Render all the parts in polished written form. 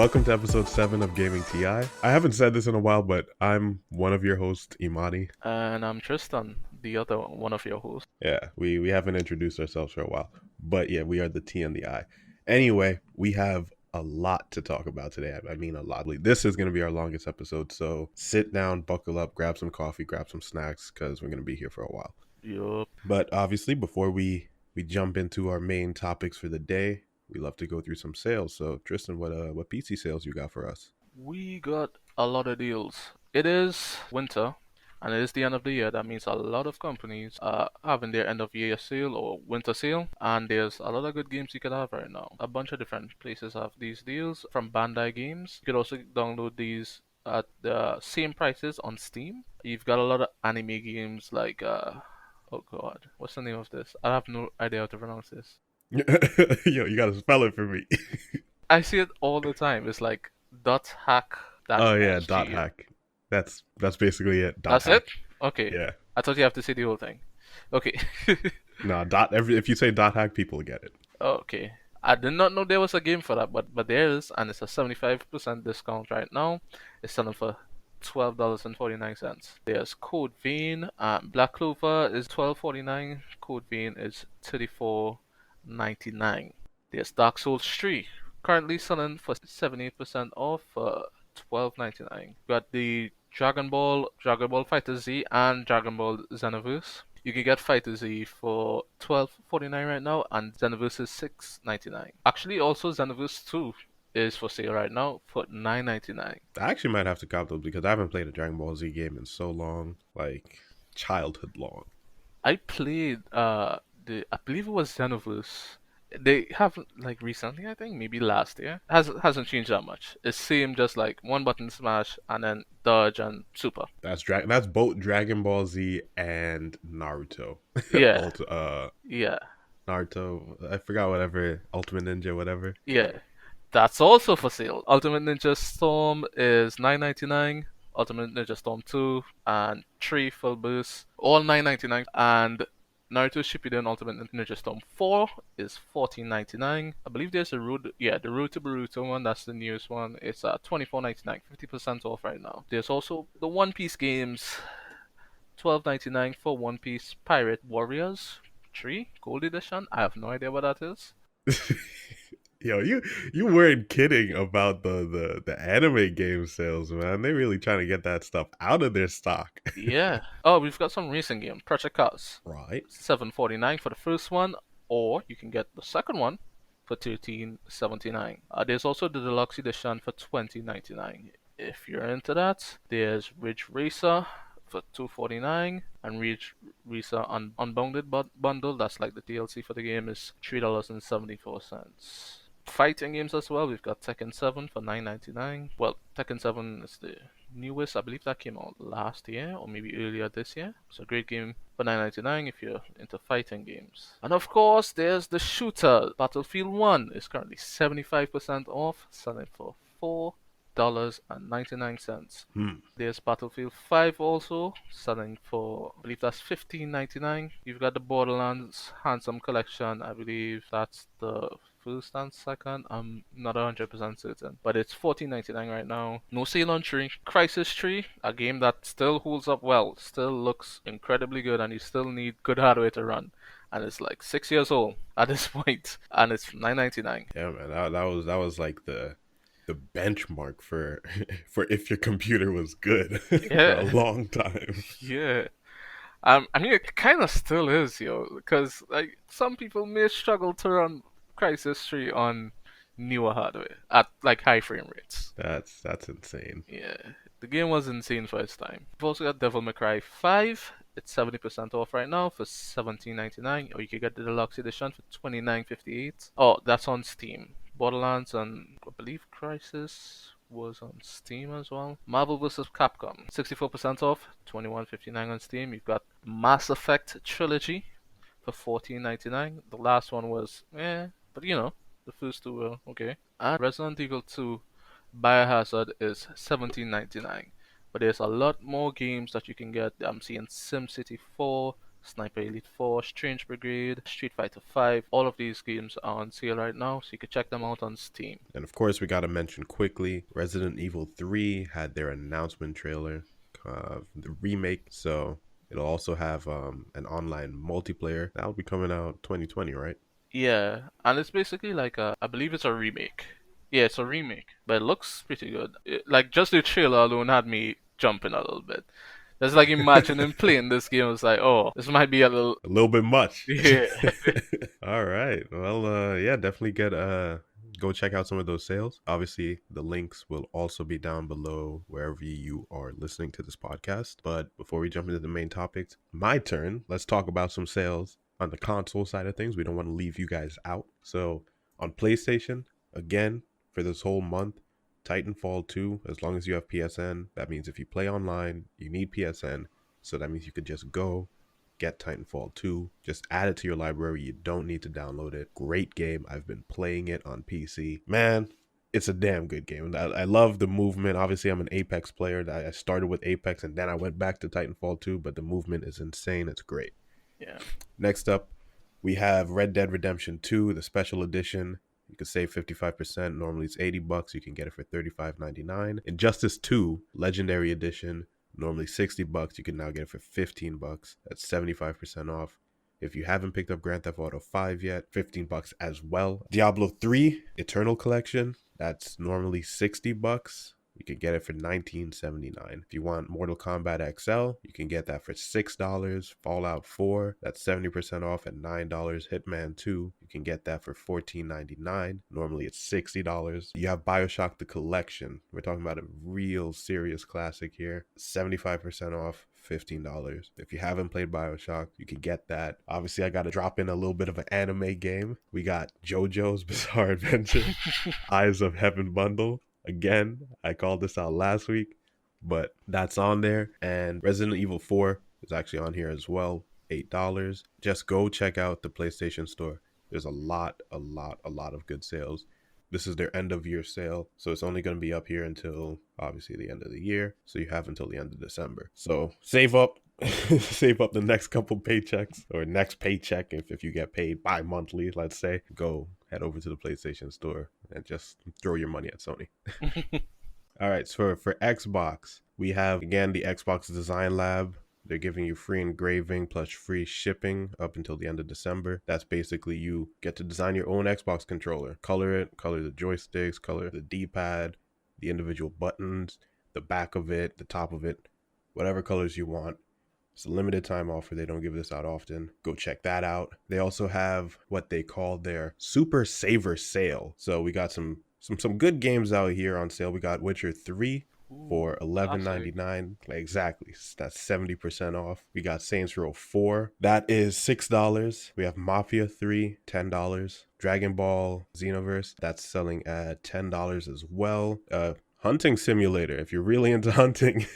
Welcome to episode 7 of gamingti. I haven't said this in a while, but I'm one of your hosts, Imani. And I'm Tristan, the other one of your hosts. Yeah, we haven't introduced ourselves for a while, but yeah, we are the T and the I. Anyway, we have a lot to talk about today. I mean, a lot. This is going to be our longest episode, so sit down, buckle up, grab some coffee, grab some snacks, because we're going to be here for a while. Yup. But obviously, before we jump into our main topics for the day, we love to go through some sales. So, Tristan, what PC sales you got for us? We got a lot of deals. It is winter, and it is the end of the year. That means a lot of companies are having their end of year sale or winter sale, and there's a lot of good games you could have right now. A bunch of different places have these deals from Bandai Games. You could also download these at the same prices on Steam. You've got a lot of anime games like oh god, what's the name of this? I have no idea how to pronounce this. Yo, you gotta spell it for me. I see it all the time. It's like dot hack dash Oh yeah, dot SG. hack. That's basically it. Dot That's it? hack. Okay. Yeah. I thought you have to say the whole thing. Okay. No, if you say dot hack, people get it. Okay. I did not know there was a game for that, but there is, and it's a 75% discount right now. It's selling for $12.49. There's Code Vein. Black Clover is $12.49. Code Vein is $34.99. There's Dark Souls 3, currently selling for 78% off for $12.99. Got the Dragon Ball Fighter Z, and Dragon Ball Xenoverse. You can get Fighter Z for $12.49 right now, and Xenoverse is $6.99. Actually, also Xenoverse 2 is for sale right now for $9.99. I actually might have to cop those because I haven't played a Dragon Ball Z game in so long, like childhood long. I played I believe it was Xenoverse. They have like recently, I think maybe last year. Hasn't changed that much. It's same, just like one button smash and then dodge and super. That's both Dragon Ball Z and Naruto. Yeah, Ult- yeah, Naruto. I forgot whatever Ultimate Ninja whatever. yeah. That's also for sale. Ultimate Ninja Storm is $9.99. Ultimate Ninja Storm 2 and 3 full boost, all $9.99. And Naruto Shippuden Ultimate Ninja Storm 4 is $14.99. I believe there's the Road to Boruto one. That's the newest one. It's $24.99, 50% off right now. There's also the One Piece games, $12.99 for One Piece Pirate Warriors 3 Gold Edition. I have no idea what that is. Yo, you weren't kidding about the anime game sales, man. They're really trying to get that stuff out of their stock. Yeah. Oh, we've got some racing game. Project Cars. Right. $7.49 for the first one, or you can get the second one for $13.79. There's also the deluxe edition for $20.99. If you're into that, there's Ridge Racer for $2.49, and Ridge Racer Unbounded bundle. That's like the DLC for the game, is $3.74. Fighting games as well. We've got Tekken 7 for $9.99. Well, Tekken 7 is the newest. I believe that came out last year or maybe earlier this year. It's a great game for $9.99 if you're into fighting games. And of course, there's the shooter. Battlefield 1 is currently 75% off, selling for $4.99. There's Battlefield 5 also, selling for, I believe that's $15.99. You've got the Borderlands Handsome Collection. I believe that's the first and second. I'm not 100% certain, but it's $14.99 right now. No sale on 3. Crisis 3, a game that still holds up well, still looks incredibly good, and you still need good hardware to run. And it's like 6 years old at this point, and it's $9.99. Yeah, man. That was like the benchmark for for if your computer was good for a Yeah, long time. yeah. I mean, it kind of still is, yo, because like some people may struggle to run Crisis 3 on newer hardware at like high frame rates. That's insane. Yeah, the game was insane for its time. We've also got Devil May Cry 5. It's 70% off right now for $17.99, or you can get the deluxe edition for $29.58. Oh, that's on Steam. Borderlands and I believe Crisis was on Steam as well. Marvel vs. Capcom, 64% off, $21.59 on Steam. You've got Mass Effect Trilogy for $14.99. The last one was but you know, the first two were okay. And Resident Evil 2 Biohazard is $17.99. But there's a lot more games that you can get. I'm seeing SimCity 4, Sniper Elite 4, Strange Brigade, Street Fighter 5. All of these games are on sale right now, so you can check them out on Steam. And of course, we got to mention quickly Resident Evil 3 had their announcement trailer, the remake. So it'll also have an online multiplayer. That'll be coming out 2020, right? Yeah, and it's basically like I believe it's a remake. Yeah, it's a remake, but it looks pretty good. Like just the trailer alone had me jumping a little bit. It's like imagining playing this game. It's like, oh, this might be a little, A little bit much. yeah. All right. Well, yeah, definitely go check out some of those sales. Obviously, the links will also be down below wherever you are listening to this podcast. But before we jump into the main topics, my turn. Let's talk about some sales on the console side of things. We don't want to leave you guys out. So on PlayStation, again, for this whole month, Titanfall 2, as long as you have PSN, that means if you play online, you need PSN. So that means you could just go get Titanfall 2. Just add it to your library. You don't need to download it. Great game. I've been playing it on PC. Man, it's a damn good game. I love the movement. Obviously, I'm an Apex player. I started with Apex and then I went back to Titanfall 2, but the movement is insane. It's great. Yeah. Next up, we have Red Dead Redemption 2, the special edition. You can save 55%. Normally it's $80. You can get it for $35.99. Injustice 2, Legendary Edition. Normally $60. You can now get it for $15. That's 75% off. If you haven't picked up Grand Theft Auto 5 yet, $15 as well. Diablo 3 Eternal Collection. That's normally $60. You can get it for $19.79. If you want Mortal Kombat XL, you can get that for $6. Fallout 4, that's 70% off at $9. Hitman 2, you can get that for $14.99. Normally it's $60. You have BioShock the Collection. We're talking about a real serious classic here. 75% off, $15. If you haven't played BioShock, you can get that. Obviously, I got to drop in a little bit of an anime game. We got JoJo's Bizarre Adventure, Eyes of Heaven bundle. Again, I called this out last week, but that's on there. And Resident Evil 4 is actually on here as well, $8. Just go check out the PlayStation Store. There's a lot of good sales. This is their end of year sale, so it's only going to be up here until obviously the end of the year. So you have until the end of December. So save up. Save up the next couple paychecks or next paycheck if you get paid bi-monthly, let's say. Go head over to the PlayStation Store and just throw your money at Sony. All right, so for Xbox, we have again the Xbox Design Lab. They're giving you free engraving plus free shipping up until the end of December. That's basically you get to design your own Xbox controller. Color it, color the joysticks, color the D-pad, the individual buttons, the back of it, the top of it, whatever colors you want. It's a limited time offer. They don't give this out often. Go check that out. They also have what they call their Super Saver Sale. So we got some good games out here on sale. We got Witcher 3 for $11.99. Exactly. That's 70% off. We got Saints Row 4. That is $6. We have Mafia 3, $10. Dragon Ball Xenoverse, that's selling at $10 as well. Hunting Simulator, if you're really into hunting,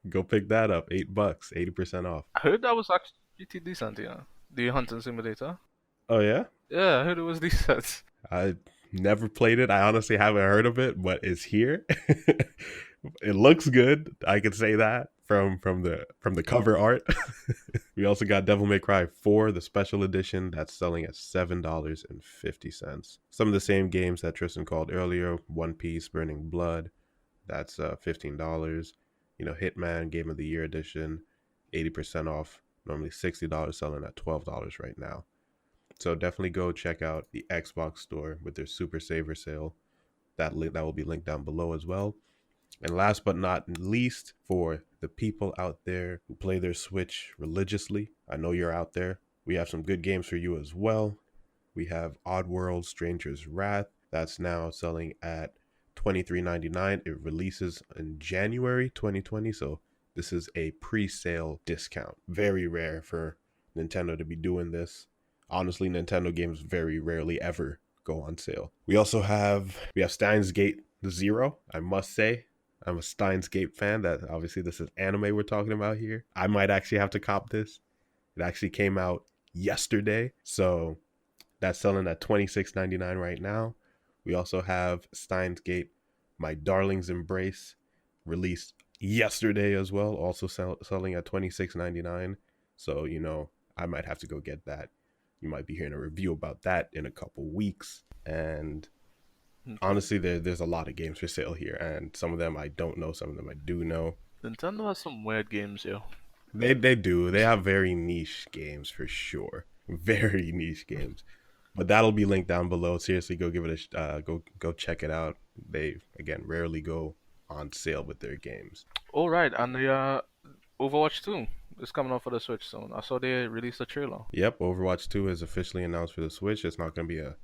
go pick that up. $8, 80% off. I heard that was actually pretty decent, yeah. The hunting simulator. Oh yeah? Yeah, I heard it was decent. I never played it. I honestly haven't heard of it, but it's here. It looks good. I can say that from the cover art. We also got Devil May Cry 4, the special edition, that's selling at $7.50. Some of the same games that Tristan called earlier, One Piece, Burning Blood, that's $15. You know, Hitman Game of the Year edition, 80% off. Normally $60, selling at $12 right now. So definitely go check out the Xbox store with their Super Saver sale. That will be linked down below as well. And last but not least, for the people out there who play their Switch religiously, I know you're out there. We have some good games for you as well. We have Oddworld Stranger's Wrath. That's now selling at $23.99. It releases in January 2020, so this is a pre-sale discount. Very rare for Nintendo to be doing this. Honestly, Nintendo games very rarely ever go on sale. We have Steins Gate 0. I must say, I'm a Steins Gate fan. That obviously this is anime we're talking about here. I might actually have to cop this. It actually came out yesterday, so that's selling at $26.99 right now. We also have Steins Gate My Darling's Embrace, released yesterday as well, also selling at $26.99. So, I might have to go get that. You might be hearing a review about that in a couple weeks. And Okay. honestly, there's a lot of games for sale here, and some of them I don't know, some of them I do know. Nintendo has some weird games here. They do. They have very niche games for sure. Very niche games. But that'll be linked down below. Seriously, go give it go check it out. They again rarely go on sale with their games. All right, and the Overwatch 2 is coming out for the Switch soon. I saw they released a trailer. Yep, Overwatch 2 is officially announced for the Switch. It's not going to be a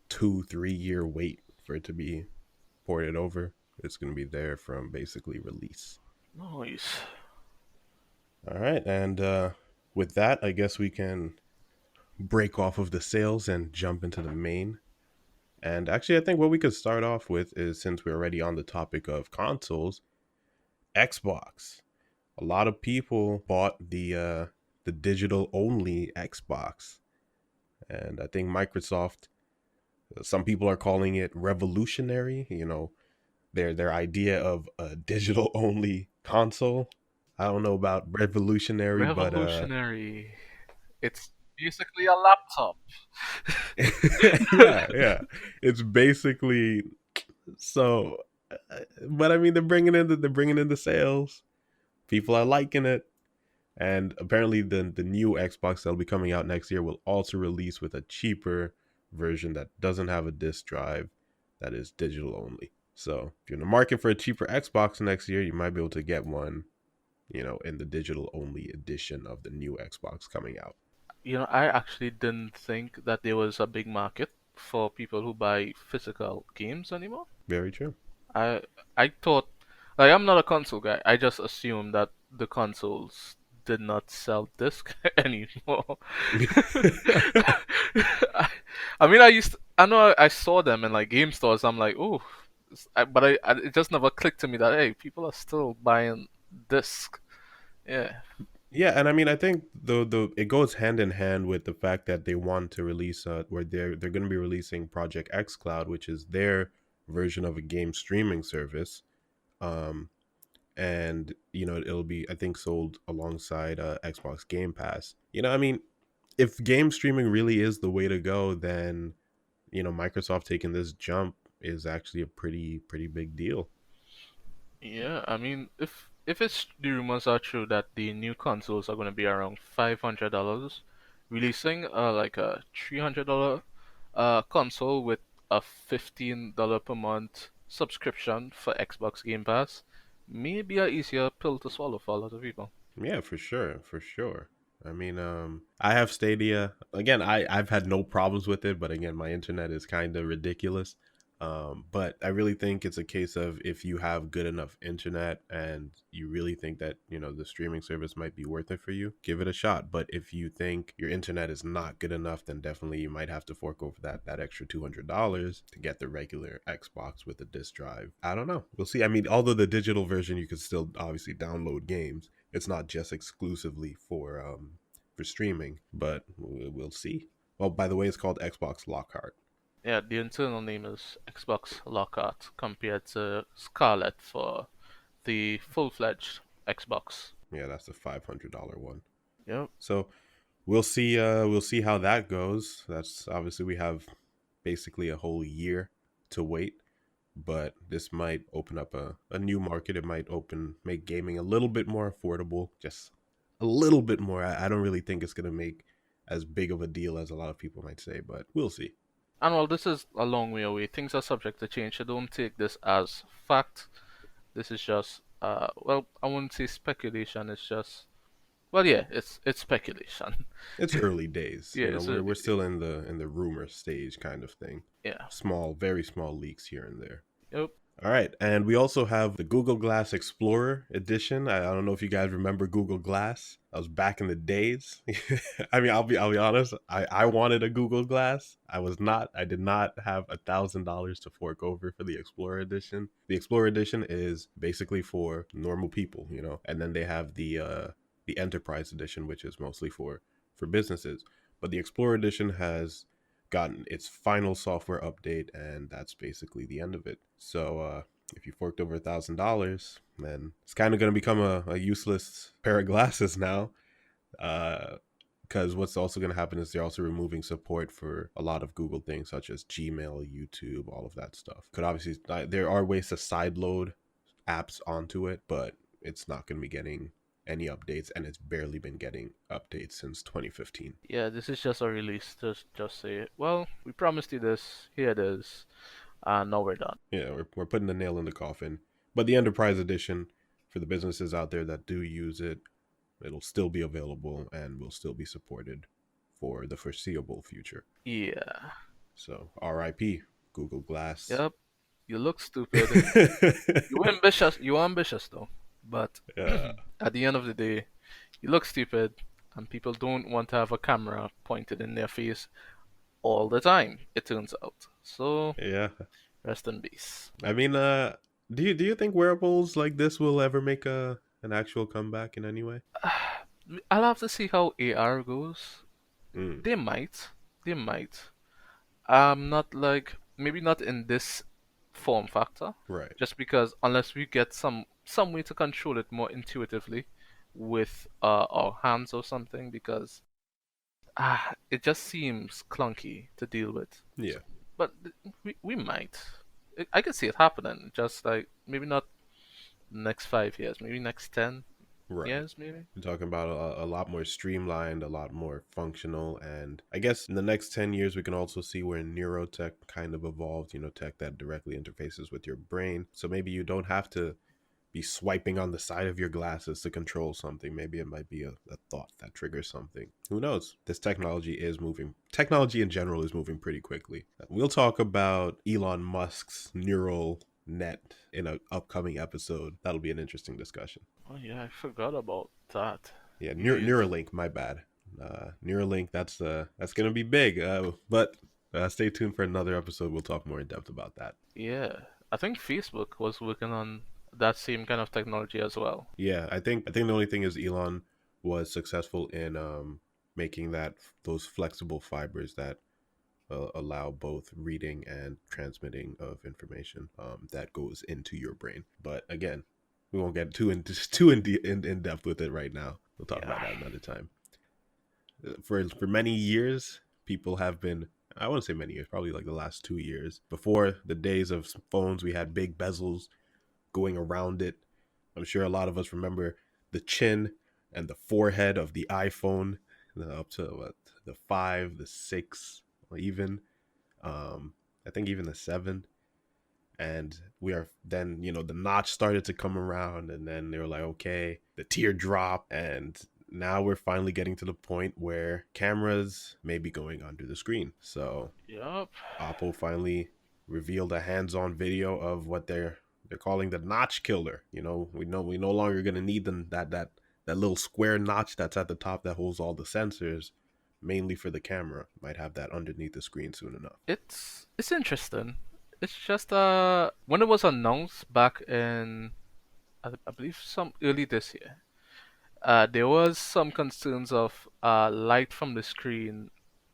2-3 year wait for it to be ported over. It's going to be there from basically release. Nice. All right, and with that, I guess we can break off of the sales and jump into the main. And actually, I think what we could start off with is, since we're already on the topic of consoles, Xbox. A lot of people bought the digital only Xbox, and I think Microsoft. Some people are calling it revolutionary. Their idea of a digital only console. I don't know about revolutionary, but Revolutionary. It's basically a laptop. yeah, it's basically so. But I mean, they're bringing in the sales. People are liking it, and apparently the new Xbox that'll be coming out next year will also release with a cheaper version that doesn't have a disc drive, that is digital only. So if you're in the market for a cheaper Xbox next year, you might be able to get one, in the digital only edition of the new Xbox coming out. I actually didn't think that there was a big market for people who buy physical games anymore. Very true. I I thought, like, I'm not a console guy. I just assumed that the consoles did not sell disc anymore. I, I mean, I know I saw them in like game stores. I'm like, oh, but it just never clicked to me that hey, people are still buying disc. Yeah. Yeah, and I mean, I think the it goes hand in hand with the fact that they want to release where they're going to be releasing Project X Cloud, which is their version of a game streaming service. Um, and it'll be, I think, sold alongside Xbox Game Pass. I mean, if game streaming really is the way to go, then Microsoft taking this jump is actually a pretty big deal. Yeah, I mean, if it's the rumors are true that the new consoles are going to be around $500, releasing like a $300 console with a $15 per month subscription for Xbox Game Pass may be a easier pill to swallow for a lot of people. Yeah, for sure, for sure. I mean, I have Stadia. Again, I've had no problems with it, but again, my internet is kind of ridiculous. But I really think it's a case of, if you have good enough internet and you really think that, the streaming service might be worth it for you, give it a shot. But if you think your internet is not good enough, then definitely you might have to fork over that extra $200 to get the regular Xbox with a disc drive. I don't know. We'll see. I mean, although the digital version, you can still obviously download games. It's not just exclusively for streaming, but we'll see. Well, by the way, it's called Xbox Lockhart. Yeah, the internal name is Xbox Lockout compared to Scarlet for the full-fledged Xbox. Yeah, that's the $500 one. Yep. So we'll see how that goes. That's obviously, we have basically a whole year to wait, but this might open up a new market. It might make gaming a little bit more affordable, just a little bit more. I don't really think it's gonna make as big of a deal as a lot of people might say, but we'll see. And while this is a long way away, things are subject to change, so don't take this as fact. This is just, well, I wouldn't say speculation. It's just, well, yeah, it's speculation. It's early days. Yeah, it's We're early still days. in the rumor stage kind of thing. Yeah. Small, very small leaks here and there. Yep. All right, and we also have the Google Glass Explorer edition. I don't know if you guys remember Google Glass. That was back in the days. I mean, I'll be honest. I wanted a Google Glass. I did not have $1,000 to fork over for the Explorer edition. The Explorer edition is basically for normal people, and then they have the Enterprise edition, which is mostly for businesses. But the Explorer edition has gotten its final software update, and that's basically the end of it. So if you forked over $1,000, then it's kind of going to become a useless pair of glasses now. Because what's also going to happen is they're also removing support for a lot of Google things such as Gmail, YouTube, all of that stuff. Could obviously there are ways to sideload apps onto it, but it's not going to be getting any updates, and it's barely been getting updates since 2015. Yeah, this is just a release. Just say, well, we promised you this. Here it is. And now we're done. Yeah, we're putting the nail in the coffin. But the Enterprise Edition, for the businesses out there that do use it, it'll still be available and will still be supported for the foreseeable future. Yeah. So, RIP, Google Glass. Yep. You look stupid. You ambitious. You ambitious though. But Yeah. at the end of the day, you look stupid, and people don't want to have a camera pointed in their face all the time. It turns out. So Yeah. rest in peace. I mean, do you think wearables like this will ever make an actual comeback in any way? I'll have to see how AR goes. Mm, They might. They might. Not like maybe not in this form factor, right. just because unless we get some way to control it more intuitively with our hands or something, because it just seems clunky to deal with. Yeah. But we might. I can see it happening. Just like maybe not next 5 years, maybe next 10 Right. years, maybe. We're talking about a lot more streamlined, a lot more functional, and I guess in the next 10 years we can also see where neurotech kind of evolved, tech that directly interfaces with your brain. So maybe you don't have to be swiping on the side of your glasses to control something. Maybe it might be a thought that triggers something. Who knows? This technology in general is moving pretty quickly. We'll talk about Elon Musk's neural net in an upcoming episode. That'll be an interesting discussion. Oh yeah, I forgot about that. Yeah, Jeez. Neuralink, my bad. Neuralink, that's gonna be big. But stay tuned for another episode. We'll talk more in depth about that. Yeah, I think Facebook was working on that same kind of technology as well. Yeah, I think the only thing is Elon was successful in making those flexible fibers that allow both reading and transmitting of information that goes into your brain. But again, we won't get too in depth with it right now. We'll talk about Yeah. that another time. For many years, people have been. I wouldn't say many years, probably like the last 2 years. Before the days of phones, we had big bezels going around it. I'm sure a lot of us remember the chin and the forehead of the iPhone, up to the 5, the 6, or even I think even the 7. And we are then, the notch started to come around, and then they were like, okay, the teardrop, and now we're finally getting to the point where cameras may be going under the screen. So Yup. Apple finally revealed a hands-on video of what they're calling the notch killer. We no longer gonna need that little square notch that's at the top that holds all the sensors, mainly for the camera. Might have that underneath the screen soon enough. It's interesting. It's just when it was announced back in I believe some early this year, there was some concerns of light from the screen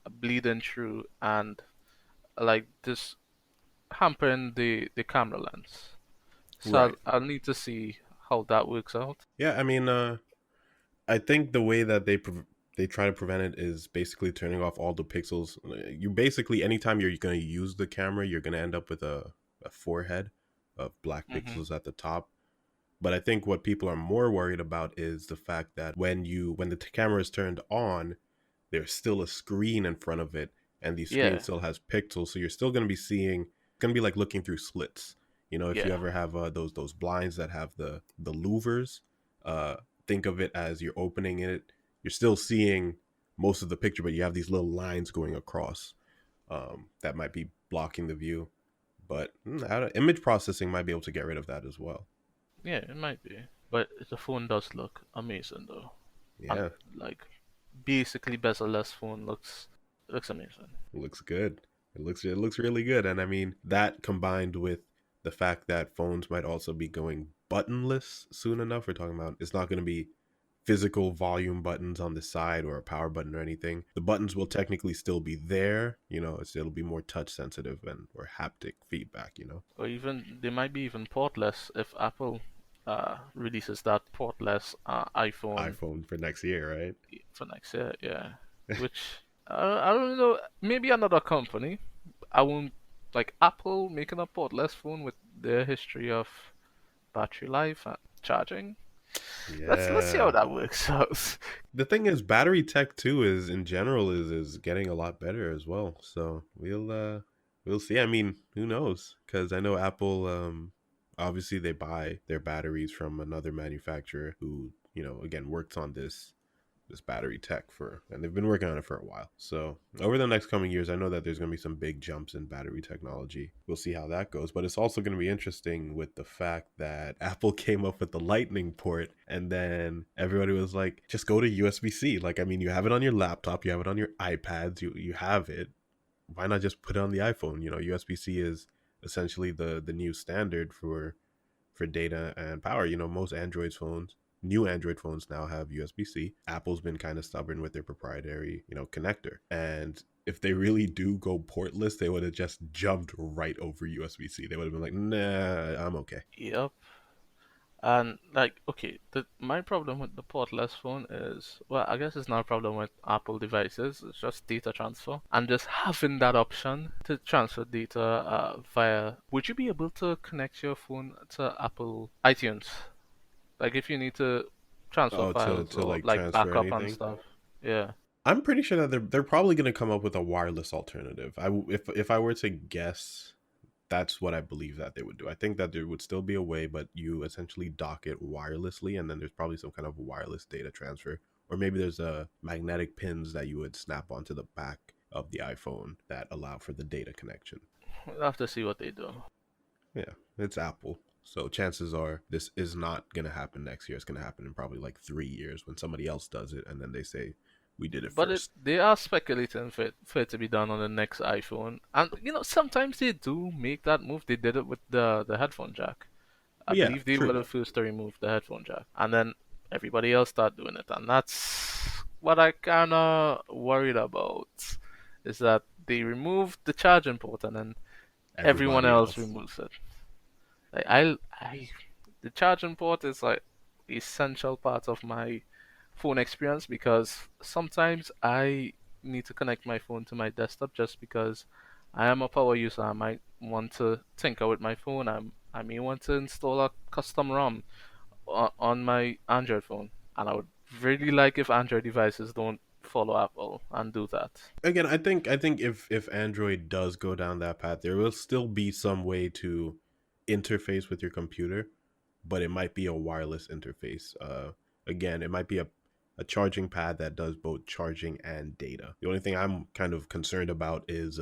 bleeding through and like this hampering the camera lens. So Right. I'll need to see how that works out. Yeah. I mean, I think the way that they try to prevent it is basically turning off all the pixels. You basically, anytime you're going to use the camera, you're going to end up with a forehead of black Hmm. pixels at the top. But I think what people are more worried about is the fact that when the camera is turned on, there's still a screen in front of it, and the screen Yeah, still has pixels. So you're still going to be seeing, it's going to be like looking through slits. If you yeah, ever have those blinds that have the louvers, uh, think of it as you're opening it. You're still seeing most of the picture, but you have these little lines going across that might be blocking the view. But image processing might be able to get rid of that as well. yeah. It might be, but the phone does look amazing though, and Yeah, like basically bezel-less phone looks amazing. it looks good. It looks really good, and I mean that combined with the fact that phones might also be going buttonless soon enough. We're talking about it's not going to be physical volume buttons on the side or a power button or anything. The buttons will technically still be there. It'll be more touch sensitive and or haptic feedback. Or even they might be even portless if Apple releases that portless iPhone iPhone for next year, right? for next year. Yeah, which I don't know. Maybe another company. I won't like Apple making a portless phone with their history of battery life and charging. Let's see how Yeah. that works out. The thing is, battery tech too is in general is getting a lot better as well. So we'll see. I mean, who knows? Because I know Apple obviously they buy their batteries from another manufacturer who again works on this battery tech for, and they've been working on it for a while. So over the next coming years, I know that there's going to be some big jumps in battery technology. We'll see how that goes, but it's also going to be interesting with the fact that Apple came up with the lightning port, and then everybody was like, just go to USB-C. Like, I mean, you have it on your laptop, you have it on your iPads, you have it. Why not just put it on the iPhone? USB-C is essentially the new standard for data and power. Most new Android phones now have USB-C. Apple's been kind of stubborn with their proprietary, connector. And if they really do go portless, they would have just jumped right over USB-C. They would have been like, nah, I'm okay. Yep. And like, okay, my problem with the portless phone is, well, I guess it's not a problem with Apple devices. It's just data transfer, and just having that option to transfer data via. Would you be able to connect your phone to Apple iTunes? Like, if you need to transfer Oh, to files to or like like transfer backup and anything. stuff. Yeah. I'm pretty sure that they're probably going to come up with a wireless alternative. If I were to guess, that's what I believe that they would do. I think that there would still be a way, but you essentially dock it wirelessly, and then there's probably some kind of wireless data transfer, or maybe there's a magnetic pins that you would snap onto the back of the iPhone that allow for the data connection. We'll have to see what they do. Yeah, it's Apple. So chances are this is not going to happen next year. It's going to happen in probably like 3 years when somebody else does it, and then they say, we did it But first. they are speculating for it to be done on the next iPhone. And sometimes they do make that move. They did it with the headphone jack. I Yeah, believe they were true. the first to remove the headphone jack. And then everybody else started doing it. And that's what I kinda worried about. Is that they removed the charging port and then everyone Everybody else else. removes it. Like the charging port is like essential part of my phone experience because sometimes I need to connect my phone to my desktop just because I am a power user. I might want to tinker with my phone. I may want to install a custom ROM on my Android phone, and I would really like if Android devices don't follow Apple and do that. Again, I think if Android does go down that path, there will still be some way to interface with your computer, but it might be a wireless interface. Again, it might be a charging pad that does both charging and data. The only thing I'm kind of concerned about is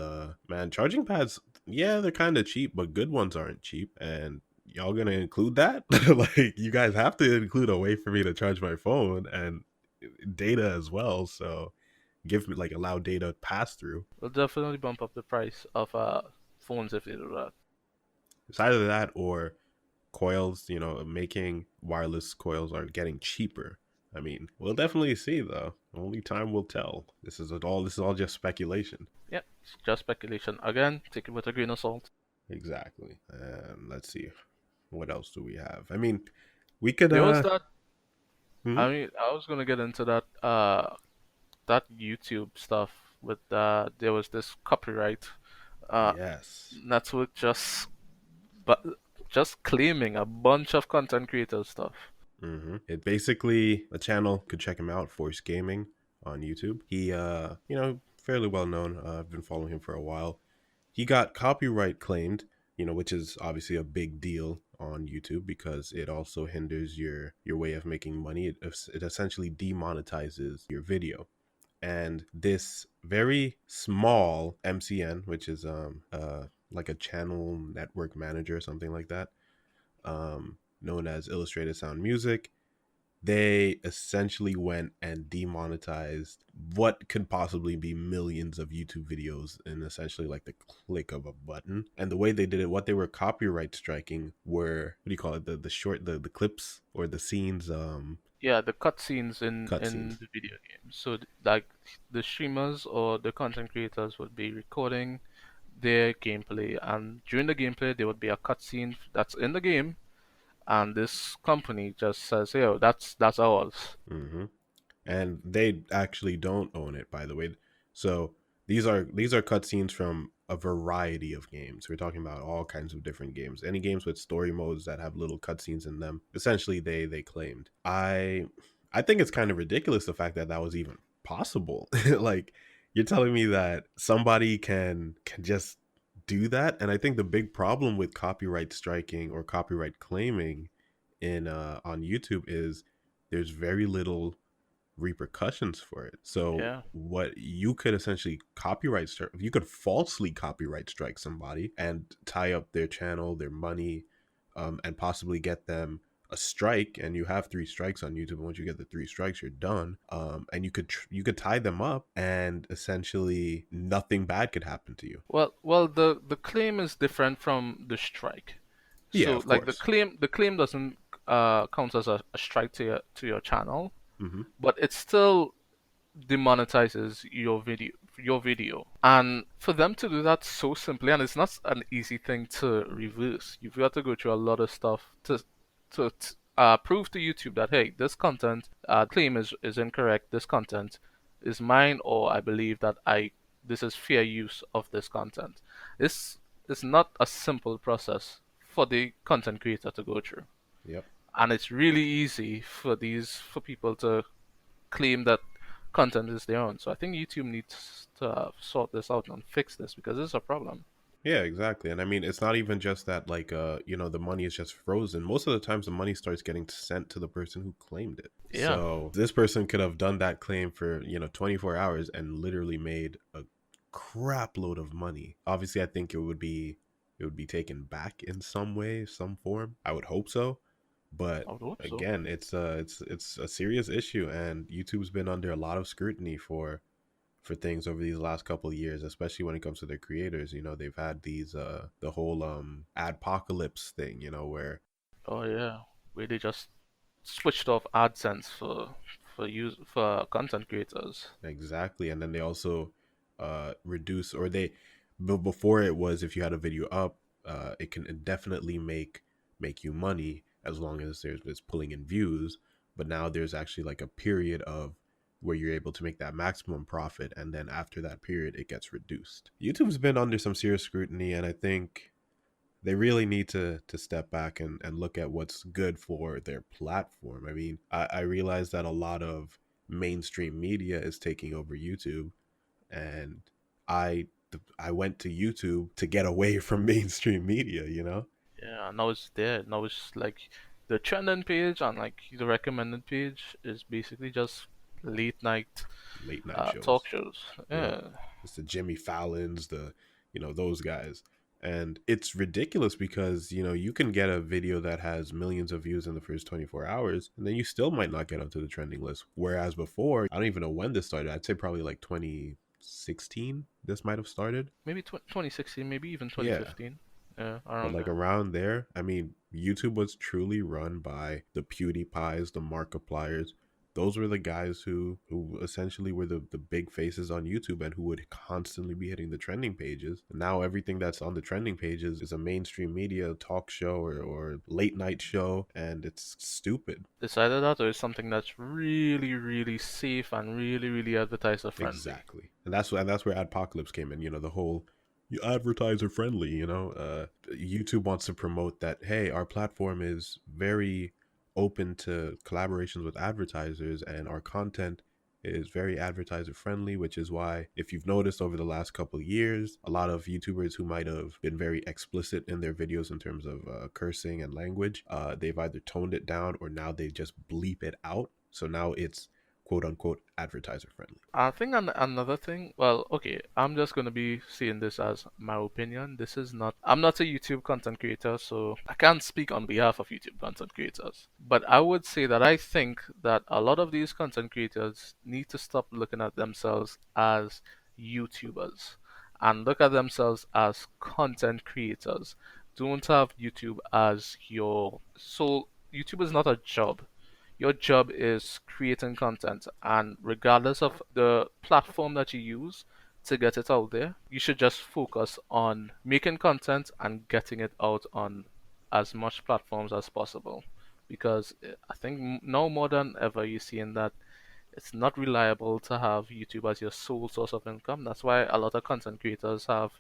man, charging pads, yeah, they're kind of cheap, but good ones aren't cheap. And y'all gonna include that? Like, you guys have to include a way for me to charge my phone and data as well. So give me, like, allow data pass through. It'll definitely bump up the price of phones if they do that. It's either that or coils, making wireless coils are getting cheaper. I mean, we'll definitely see though. Only time will tell. This is all just speculation. Yep, it's just speculation. Again, take it with a grain of salt. Exactly. And let's see. What else do we have? I mean, we could There was that. hmm? I mean, I was gonna get into that. That YouTube stuff with there was this copyright. Uh, Yes. Network but just claiming a bunch of content creator stuff. It basically, a channel, could check him out, Force Gaming on YouTube. He fairly well known. I've been following him for a while. He got copyright claimed, which is obviously a big deal on YouTube because it also hinders your way of making money. It essentially demonetizes your video. And this very small MCN, which is like a channel network manager or something like that, known as Illustrated Sound Music, they essentially went and demonetized what could possibly be millions of YouTube videos in essentially like the click of a button. And the way they did it, what they were copyright striking were, what do you call it, the short, the clips or the scenes, Yeah, the cutscenes in cutscenes. the video game. So like the streamers or the content creators would be recording their gameplay, and during the gameplay there would be a cutscene that's in the game, and this company just says, "Yo, that's ours." Hmm. And they actually don't own it, by the way. So these are cutscenes from a variety of games. We're talking about all kinds of different games. Any games with story modes that have little cutscenes in them. Essentially, they claimed. I think it's kind of ridiculous the fact that that was even possible. Like, you're telling me that somebody can just do that, and I think the big problem with copyright striking or copyright claiming in on YouTube is there's very little repercussions for it. So Yeah. what you could essentially copyright strike, you could falsely copyright strike somebody and tie up their channel, their money, and possibly get them a strike. And you have 3 strikes on YouTube. And once you get the 3 strikes, you're done. And you could tie them up, and essentially nothing bad could happen to you. Well, the claim is different from the strike. Yeah, So of like course. the claim doesn't count as a strike to your channel, Hmm. but it still demonetizes your video. And for them to do that so simply, and it's not an easy thing to reverse. You've got to go through a lot of stuff to prove to YouTube that, hey, this content claim is incorrect. This content is mine, or I believe that I this is fair use of this content. This is not a simple process for the content creator to go through, Yep. and it's really easy for people to claim that content is their own. So I think YouTube needs to sort this out and fix this because it's a problem. Yeah, exactly. And I mean, it's not even just that, like, the money is just frozen. Most of the times the money starts getting sent to the person who claimed it. Yeah, So this person could have done that claim for, 24 hours and literally made a crap load of money. Obviously, I think it would be taken back in some way, some form. I would hope so. But I would hope so. again, it's a serious issue, and YouTube's been under a lot of scrutiny for things over these last couple of years, especially when it comes to their creators. They've had these the whole adpocalypse thing, where Oh yeah, where they just switched off AdSense for content creators. exactly, and then they also reduce, or before it was, if you had a video up, it can indefinitely make you money as long as it's pulling in views. But now there's actually like a period of where you're able to make that maximum profit, and then after that period it gets reduced. YouTube's been under some serious scrutiny, and I think they really need to step back and look at what's good for their platform. I mean, I realize that a lot of mainstream media is taking over YouTube, and I I went to YouTube to get away from mainstream media. Yeah, now it's there. Now it's like the trending page and like the recommended page is basically just late night Late night talk shows. shows. Yep. Yeah, It's the Jimmy Fallons, those guys. And it's ridiculous because, you can get a video that has millions of views in the first 24 hours, and then you still might not get onto the trending list. Whereas before, I don't even know when this started. I'd say probably like 2016, this might have started. maybe 2016, maybe even Yeah. 2015. Yeah, But around like there. around there, I mean, YouTube was truly run by the PewDiePies, the Markipliers. Those were the guys who essentially were the big faces on YouTube and who would constantly be hitting the trending pages. Now everything that's on the trending pages is a mainstream media talk show or late night show, and it's stupid. Decided that, or is something that's really, really safe and really, really advertiser friendly. Exactly, and that's where Adpocalypse came in. The whole you advertiser friendly. YouTube wants to promote that. Hey, our platform is very open to collaborations with advertisers, and our content is very advertiser friendly. Which is why, if you've noticed over the last couple of years, a lot of YouTubers who might have been very explicit in their videos in terms of cursing and language, they've either toned it down or now they just bleep it out. So now it's quote unquote advertiser friendly. I think another thing, well, okay, I'm just gonna be seeing this as my opinion. I'm not a YouTube content creator, so I can't speak on behalf of YouTube content creators. But I would say that I think that a lot of these content creators need to stop looking at themselves as YouTubers and look at themselves as content creators. Don't have YouTube as your sole. YouTube is not a job. Your job is creating content, and regardless of the platform that you use to get it out there, you should just focus on making content and getting it out on as much platforms as possible, because I think now more than ever you're seeing that it's not reliable to have YouTube as your sole source of income. That's why a lot of content creators have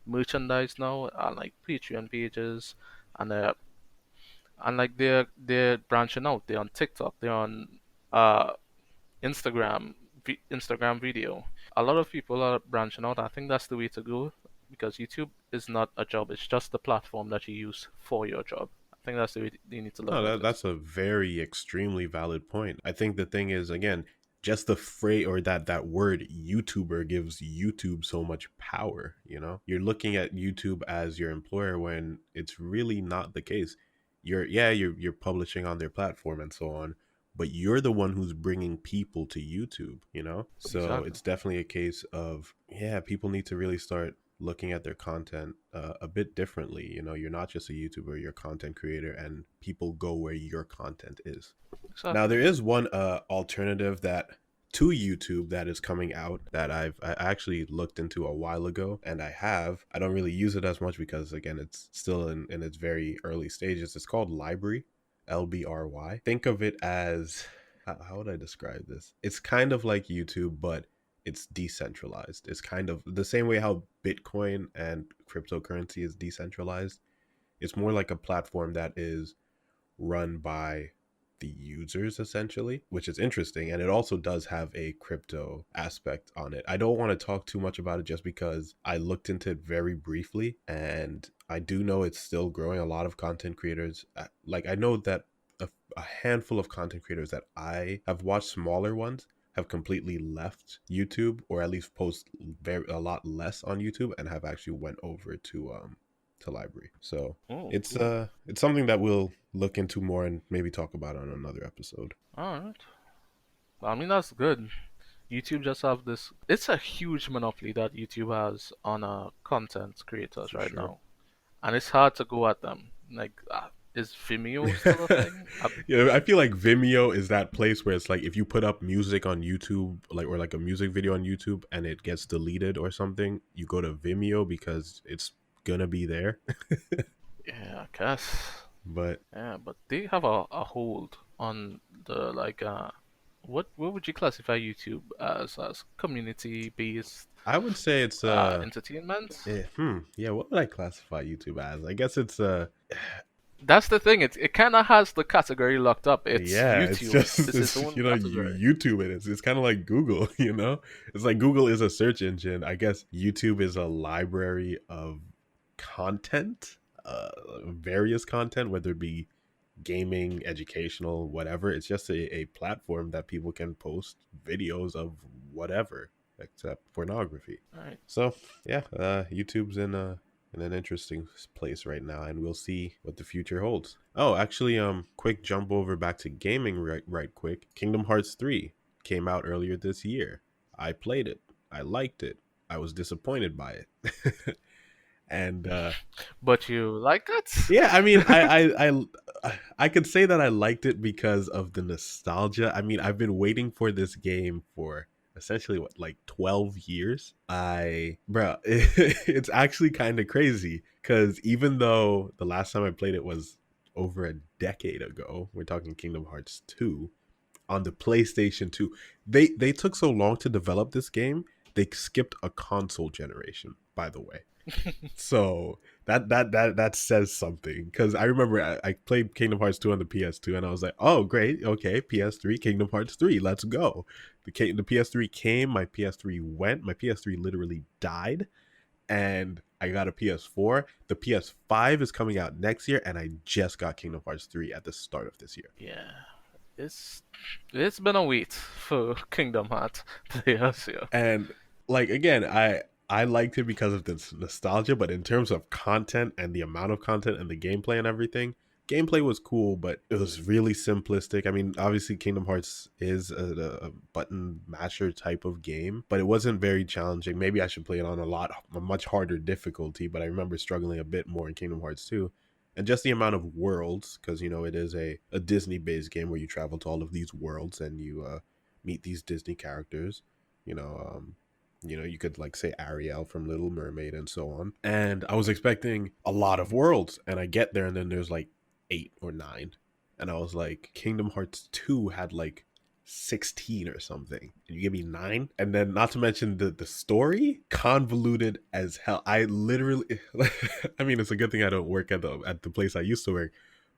merchandise now, and like Patreon pages, and like they're branching out. They're on TikTok. They're on uh Instagram, Instagram video. A lot of people are branching out. I think that's the way to go, because YouTube is not a job. It's just the platform that you use for your job. I think that's the way you need to look No, at it. that's a very extremely valid point. I think the thing is, again, just the phrase or that word YouTuber gives YouTube so much power. You know, you're looking at YouTube as your employer when it's really not the case. You're publishing on their platform and so on, but you're the one who's bringing people to YouTube. You know, so Exactly. it's definitely a case of, yeah, people need to really start looking at their content a bit differently. You know, you're not just a YouTuber, you're a content creator, and people go where your content is. Now, Exactly. there is one alternative that to YouTube that is coming out that I actually looked into a while ago, and I don't really use it as much because again it's still in its very early stages. It's called Library, LBRY. Think of it as, how would I describe this? It's kind of like YouTube, but it's decentralized. It's kind of the same way how Bitcoin and cryptocurrency is decentralized. It's more like a platform that is run by the users essentially, which is interesting. And it also does have a crypto aspect on it. I don't want to talk too much about it just because I looked into it very briefly, and I do know it's still growing. A lot of content creators, like I know that a handful of content creators that I have watched, smaller ones, have completely left YouTube, or at least post a lot less on YouTube, and have actually went over to Library. So Oh, cool. it's something that we'll look into more and maybe talk about on another episode. All right. Well, I mean, that's good. YouTube just have this. It's a huge monopoly that YouTube has on content creators For right sure. now, and it's hard to go at them. Like, is Vimeo still a thing? Yeah, I feel like Vimeo is that place where it's like if you put up music on YouTube, like, or like a music video on YouTube and it gets deleted or something, you go to Vimeo because it's gonna be there. Yeah, I guess. But Yeah, but they have a hold on the like what would you classify YouTube as community based I would say it's entertainment? yeah, what would I classify YouTube as? I guess it's That's the thing. It kind of has the category locked up. It's yeah, it's YouTube. just It's its it's own category. you YouTube it. It's kind of like Google, you know? It's like Google is a search engine. I guess YouTube is a library of content, various content, whether it be gaming, educational, whatever. It's just a platform that people can post videos of whatever except pornography. All right. So yeah, YouTube's in an interesting place right now, and we'll see what the future holds. Oh, actually, quick jump over back to gaming right quick. Kingdom Hearts 3 came out earlier this year. I played it. I liked it. I was disappointed by it. And But you like yeah, I mean, it? I could say that I liked it because of the nostalgia. I mean, I've been waiting for this game for essentially what, like 12 years. Bro, it's actually kind of crazy because even though the last time I played it was over a decade ago, we're talking Kingdom Hearts 2 on the PlayStation 2. They took so long to develop this game. They skipped a console generation, by the way. So that says something, because I remember I played Kingdom Hearts 2 on the PS2 and I was like, oh great, okay, PS3 Kingdom Hearts 3, let's go. The PS3 came, my PS3 went, my PS3 literally died, and I got a PS4. The PS5 is coming out next year, and I just got Kingdom Hearts 3 at the start of this year. Yeah, it's it's been a wait for Kingdom Hearts. Yes, yeah. And like again, I liked it because of the nostalgia, but in terms of content and the amount of content and the gameplay and everything, gameplay was cool, but it was really simplistic. I mean, obviously Kingdom Hearts is a button masher type of game, but it wasn't very challenging. Maybe I should play it on a much harder difficulty, but I remember struggling a bit more in Kingdom Hearts 2. And just the amount of worlds, because you know it is a Disney based game where you travel to all of these worlds and you meet these Disney characters. You know, You know, you could like say Ariel from Little Mermaid and so on. And I was expecting a lot of worlds, and I get there and then there's like 8 or 9. And I was like, Kingdom Hearts 2 had like 16 or something. And you give me 9? And then not to mention the story, convoluted as hell. I literally I mean, it's a good thing I don't work at the place I used to work,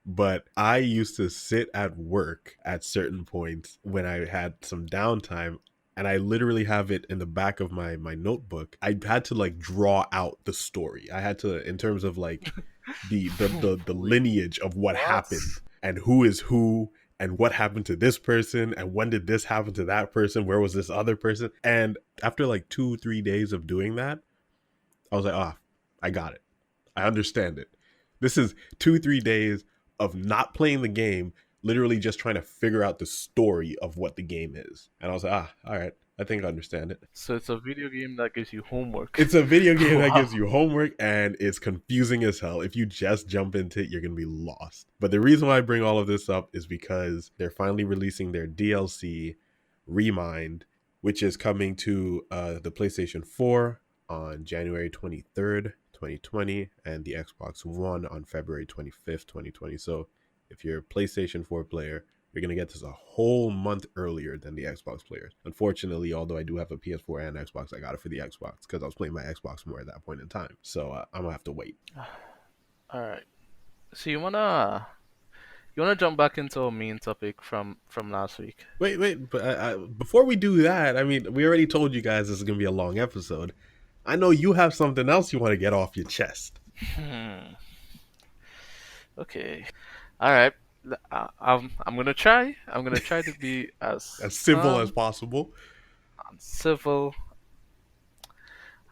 but I used to sit at work at certain points when I had some downtime, and I literally have it in the back of my notebook. I had to like draw out the story. I had to, in terms of like the Wait, lineage of what what? happened and who is who and what happened to this person and when did this happen to that person, where was this other person. And after like 2 3 days of doing that, I was like, I got it. I understand it. This is 2 3 days of not playing the game, literally just trying to figure out the story of what the game is. And I was like, all right, I think I understand it. So it's a video game that gives you homework. It's a video game that gives Wow. you homework and it's confusing as hell. If you just jump into it, you're going to be lost. But the reason why I bring all of this up is because they're finally releasing their DLC, Remind, which is coming to the PlayStation 4 on January 23rd, 2020, and the Xbox One on February 25th, 2020. So if you're a PlayStation 4 player, you're going to get this a whole month earlier than the Xbox players. Unfortunately, although I do have a PS4 and Xbox, I got it for the Xbox because I was playing my Xbox more at that point in time. So I'm going to have to wait. All right. So you wanna jump back into our main topic from last week? Wait, but before we do that, I mean, we already told you guys this is going to be a long episode. I know you have something else you want to get off your chest. Hmm. Okay. All right. I'm gonna try. I'm gonna try to be as As civil as calm possible. and civil,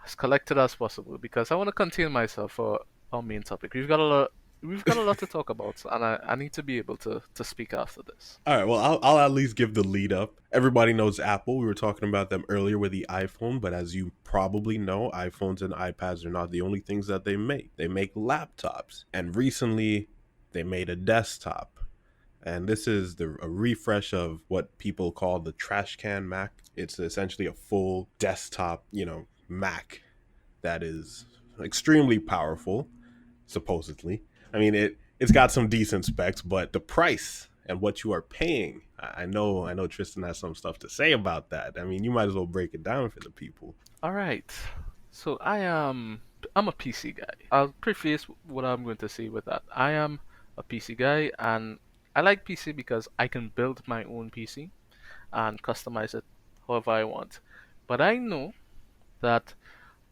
as collected as possible, because I want to contain myself for our main topic. We've got a lot to talk about, and I need to be able to speak after this. All right, well, I'll at least give the lead up. Everybody knows Apple. We were talking about them earlier with the iPhone, but as you probably know, iPhones and iPads are not the only things that they make. They make laptops, and recently they made a desktop. And this is a refresh of what people call the trash can Mac. It's essentially a full desktop, Mac that is extremely powerful, supposedly. I mean, it's got some decent specs, but the price and what you are paying, I know Tristan has some stuff to say about that. I mean, you might as well break it down for the people. All right. So I'm a PC guy. I'll preface what I'm going to say with that. I am a PC guy, and I like PC because I can build my own PC and customize it however I want. But I know that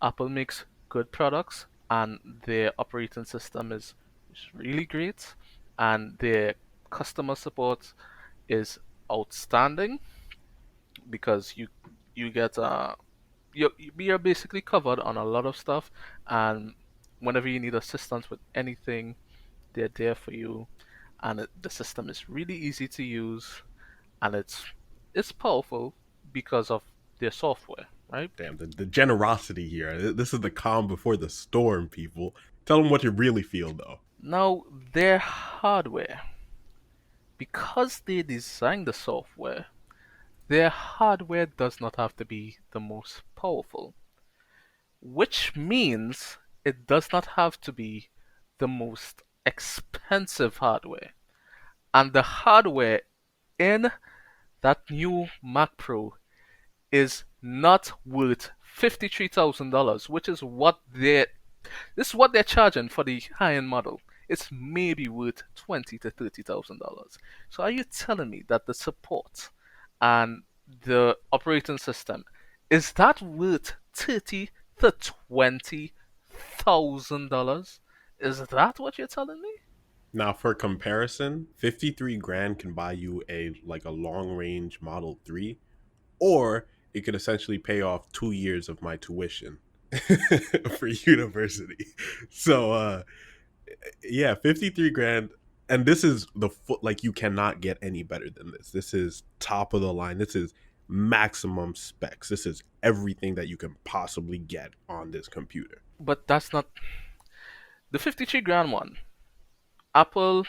Apple makes good products and their operating system is really great and their customer support is outstanding because you get you're basically covered on a lot of stuff, and whenever you need assistance with anything, they're there for you, and the system is really easy to use, and it's powerful because of their software, right? Damn, the generosity here. This is the calm before the storm, people. Tell them what you really feel, though. Now, their hardware, because they designed the software, their hardware does not have to be the most powerful, which means it does not have to be the most expensive hardware. And the hardware in that new Mac Pro is not worth $53,000, which is what they're charging for the high-end model. It's maybe worth $20,000 to $30,000. So are you telling me that the support and the operating system is that worth $30,000 to $20,000? Is that what you're telling me? Now, for comparison, 53 grand can buy you a long range Model 3, or it could essentially pay off 2 years of my tuition for university. So, yeah, 53 grand. And this is the foot, like, you cannot get any better than this. This is top of the line. This is maximum specs. This is everything that you can possibly get on this computer. But that's not the 53 grand one. Apple,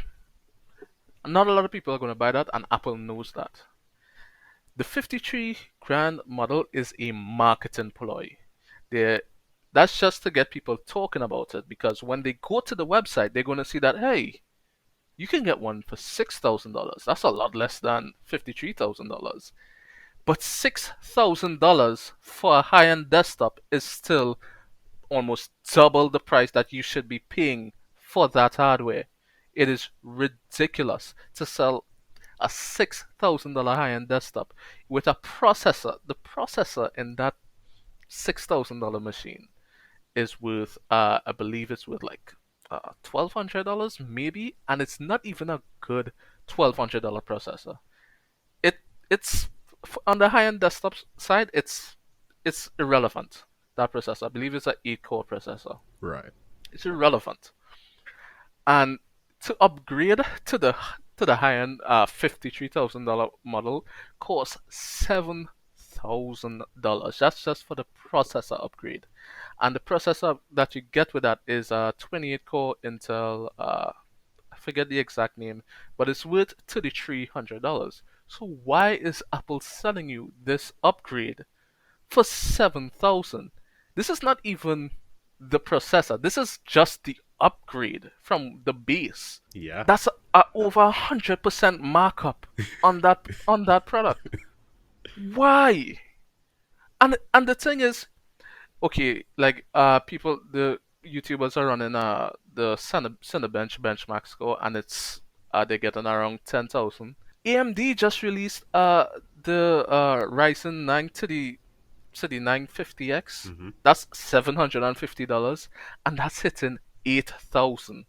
not a lot of people are going to buy that, and Apple knows that. The 53 grand model is a marketing ploy. They're, that's just to get people talking about it because when they go to the website, they're going to see that, hey, you can get one for $6,000. That's a lot less than $53,000. But $6,000 for a high end desktop is still almost double the price that you should be paying for that hardware. It is ridiculous to sell a $6,000 high end desktop with a processor. The processor in that $6,000 machine is worth, I believe it's worth like $1,200 maybe, and it's not even a good $1,200 processor. It it's on the high end desktop side, it's irrelevant. That processor, I believe, it's an 8 core processor. Right. It's irrelevant. And to upgrade to the high end $53,000 model costs $7,000. That's just for the processor upgrade. And the processor that you get with that is a 28 core Intel. I forget the exact name, but it's worth $3,300. So why is Apple selling you this upgrade for 7,000? This is not even the processor. This is just the upgrade from the base. Yeah. That's a over 100% markup on that product. Why? And the thing is, okay, like people, the YouTubers are running the Cinebench benchmark score, and it's they're getting around 10,000. AMD just released the Ryzen 9 to the 950X. Hmm. That's $750, and that's hitting 8,000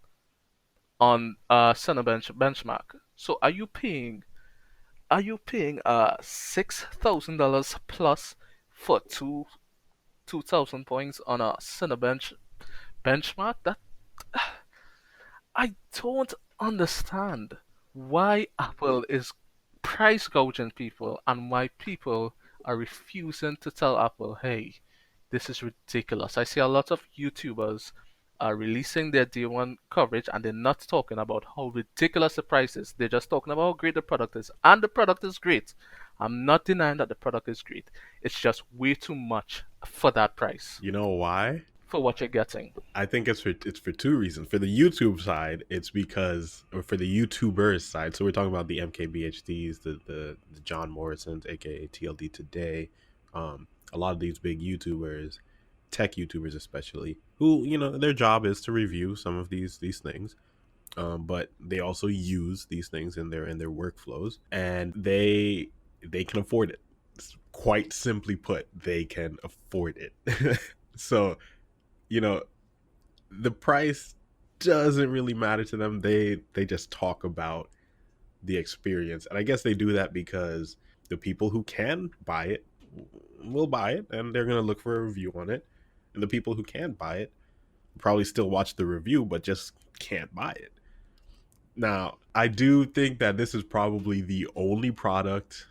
on Cinebench benchmark. So are you paying $6,000 plus for 2,000 points on a Cinebench benchmark? That I don't understand why Apple is price gouging people and why people are refusing to tell Apple, hey, this is ridiculous. I see a lot of YouTubers are releasing their day one coverage and they're not talking about how ridiculous the price is. They're just talking about how great the product is. And the product is great. I'm not denying that the product is great. It's just way too much for that price, You know why? for what you're getting. I think it's for two reasons. For the YouTube side, it's because, or for the YouTubers side, so we're talking about the MKBHDs, the John Morrisons, aka TLD Today, a lot of these big YouTubers, tech YouTubers especially, who their job is to review some of these things, but they also use these things in their workflows, and they can afford it. Quite simply put, they can afford it. So you know the price doesn't really matter to them. They just talk about the experience, and I guess they do that because the people who can buy it will buy it, and they're gonna look for a review on it, and the people who can't buy it probably still watch the review but just can't buy it. Now, I do think that this is probably the only product,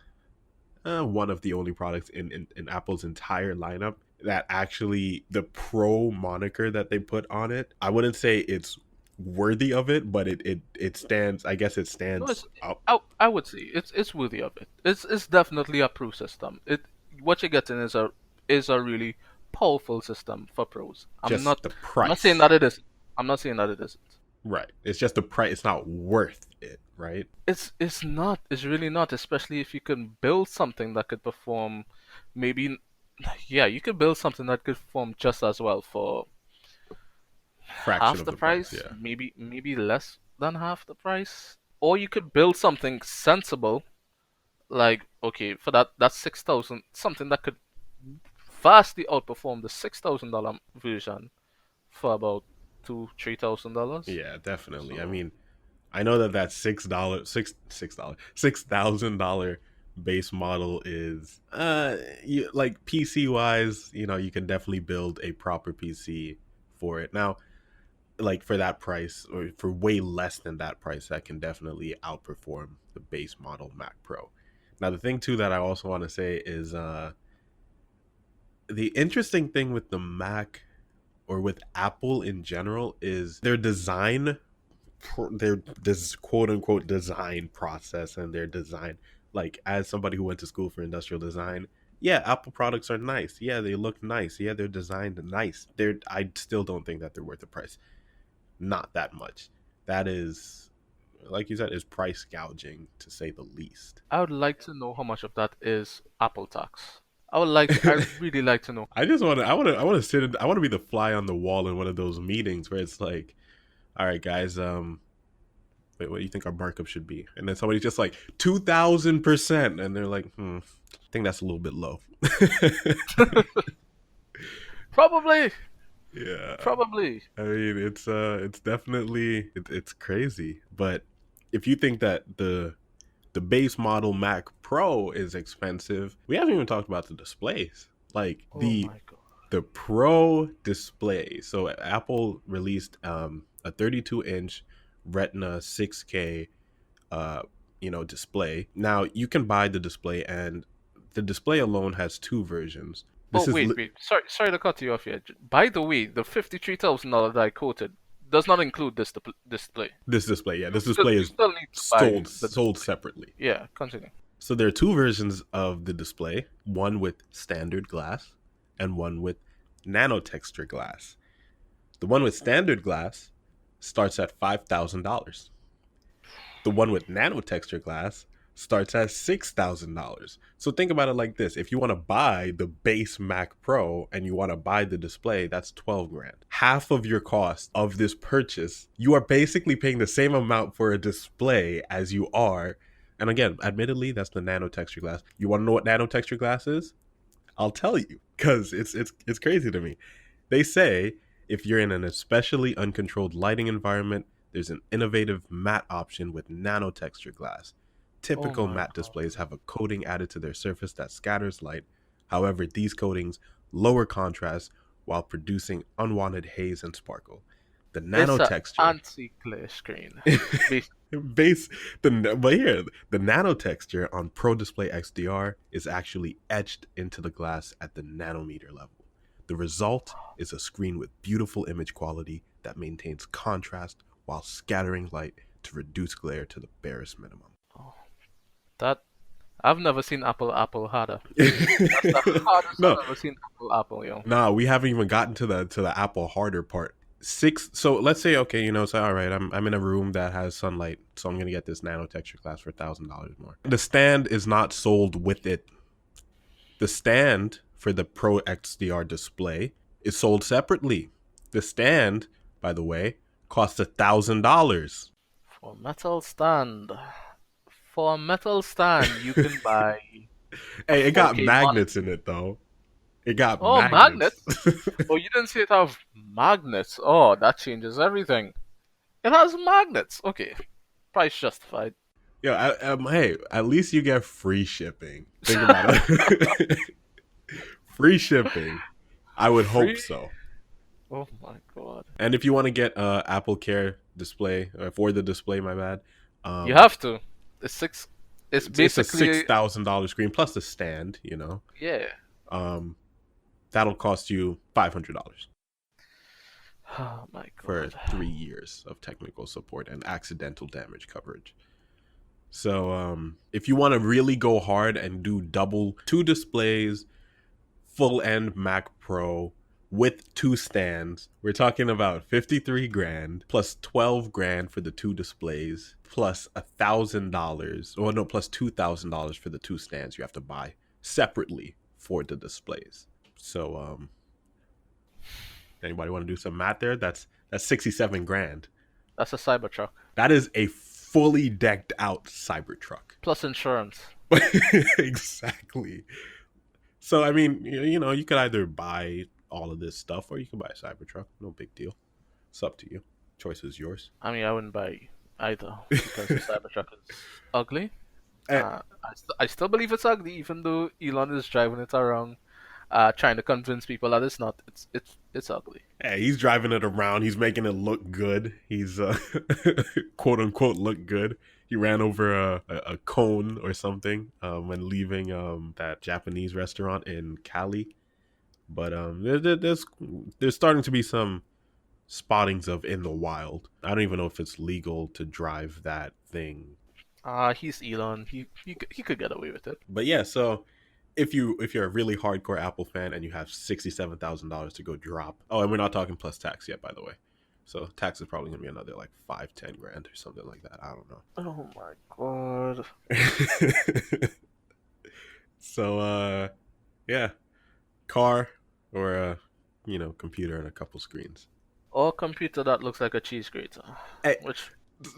one of the only products in Apple's entire lineup that actually, the pro moniker that they put on it, I wouldn't say it's worthy of it, but it stands, I guess it No, stands it's up. I would say it's worthy of it. It's definitely a pro system. It what you're getting is a really powerful system for pros. Just the I'm not saying price. that it is. I'm not saying that it isn't. Right. It's just the price. It's not worth it, right? It's not. It's really not. Especially if you can build something that could perform, maybe, yeah, you could build something that could perform just as well for Fraction half of the the price, price, yeah. maybe less than half the price. Or you could build something sensible, like okay, for that 6,000, something that could vastly outperform the $6,000 version for about $2,000 $3,000. Yeah, definitely. I So mean, I know that $6, $6 $6,000 base model is like PC wise, you can definitely build a proper PC for it. Now, like for that price, or for way less than that price, that can definitely outperform the base model Mac Pro. Now, the thing too that I also want to say is the interesting thing with the Mac, or with Apple in general, is their design, their this quote unquote design process, and their design, like as somebody who went to school for industrial design, yeah, Apple products are nice. Yeah, they look nice. Yeah, they're designed nice. I still don't think that they're worth the price. Not that much. That is, like you said, is price gouging to say the least. I would like to know how much of that is Apple tax. I really like to know. I just want to. I want to sit. I want to be the fly on the wall in one of those meetings where it's like, all right, guys. Wait, what do you think our markup should be? And then somebody's just like 2,000%, and they're like, I think that's a little bit low. Probably, Yeah, probably. I mean, it's definitely it's crazy. But if you think that the base model Mac Pro is expensive, we haven't even talked about the displays. Like Oh my god. the Pro display. So Apple released a 32-inch Retina 6K display. Now you can buy the display, and the display alone has two versions. Oh This is wait. Sorry to cut you off here. By the way, the $53,000 that I quoted does not include this display. this display. Yeah, You this still display you is still need to buy the sold display. separately. Yeah, continue. So there are two versions of the display, one with standard glass and one with nanotexture glass. The one with standard glass starts at $5,000. The one with nanotexture glass starts at $6,000. So think about it like this. If you want to buy the base Mac Pro and you want to buy the display, that's 12 grand. Half of your cost of this purchase, you are basically paying the same amount for a display as you are. And again, admittedly, that's the nanotexture glass. You want to know what nanotexture glass is? I'll tell you, because it's crazy to me. They say if you're in an especially uncontrolled lighting environment, there's an innovative matte option with nanotexture glass. Oh Typical my matte god. displays have a coating added to their surface that scatters light. However, these coatings lower contrast while producing unwanted haze and sparkle. The It's a nanotexture anti-glare screen. base but here the nanotexture on Pro Display XDR is actually etched into the glass at the nanometer level. The result is a screen with beautiful image quality that maintains contrast while scattering light to reduce glare to the barest minimum. Oh, that I've never seen Apple harder. That's the hardest No, I've ever seen Apple, yo. nah, we haven't even gotten to the Apple harder part. Six. So let's say, okay, so all right, I'm in a room that has sunlight, so I'm gonna get this nanotexture glass for $1,000 more. The stand is not sold with it. The stand for the Pro XDR display is sold separately. The stand, by the way, costs $1,000. For a metal stand. For a metal stand, you can buy a Hey, it got 4K monitor. magnets in it though. It got Oh, magnets. magnets? Oh, you didn't say it have magnets. Oh, that changes everything. It has magnets. Okay, price justified. Yeah, hey, at least you get free shipping. Think about it. Free shipping. I would hope Free? so. Oh my god. And if you want to get Apple Care display for the display, my bad. You Um, have to. It's six. It's it's a six basically thousand dollar screen plus the stand. yeah. Um, that'll cost you $500 Oh my for god. 3 years of technical support and accidental damage coverage. So if you want to really go hard and do double two displays, full end Mac Pro with two stands, we're talking about 53 grand plus 12 grand for the two displays plus $1,000, or no, plus $2,000 for the two stands you have to buy separately for the displays. So anybody want to do some math there? That's 67 grand. That's a Cybertruck That is a fully decked out Cybertruck. plus insurance. Exactly. So I mean, you could either buy all of this stuff or you can buy a Cybertruck. No big deal. It's up to you. Choice is yours. I mean, I wouldn't buy either because the Cybertruck is ugly. Eh, I still believe it's ugly, even though Elon is driving it around, trying to convince people that it's not. It's ugly. hey, he's driving it around. He's making it look good. He's quote unquote look good. He ran over a cone or something when leaving that Japanese restaurant in Cali. But there's starting to be some spottings of in the wild. I don't even know if it's legal to drive that thing. He's Elon. He could get away with it. But yeah, so if you're a really hardcore Apple fan and you have $67,000 to go drop, oh, and we're not talking plus tax yet, by the way. So tax is probably gonna be another like 5-10 grand or something like that. I don't know. Oh my god. So yeah, car or a computer and a couple screens. Or computer that looks like a cheese grater. Hey, Which,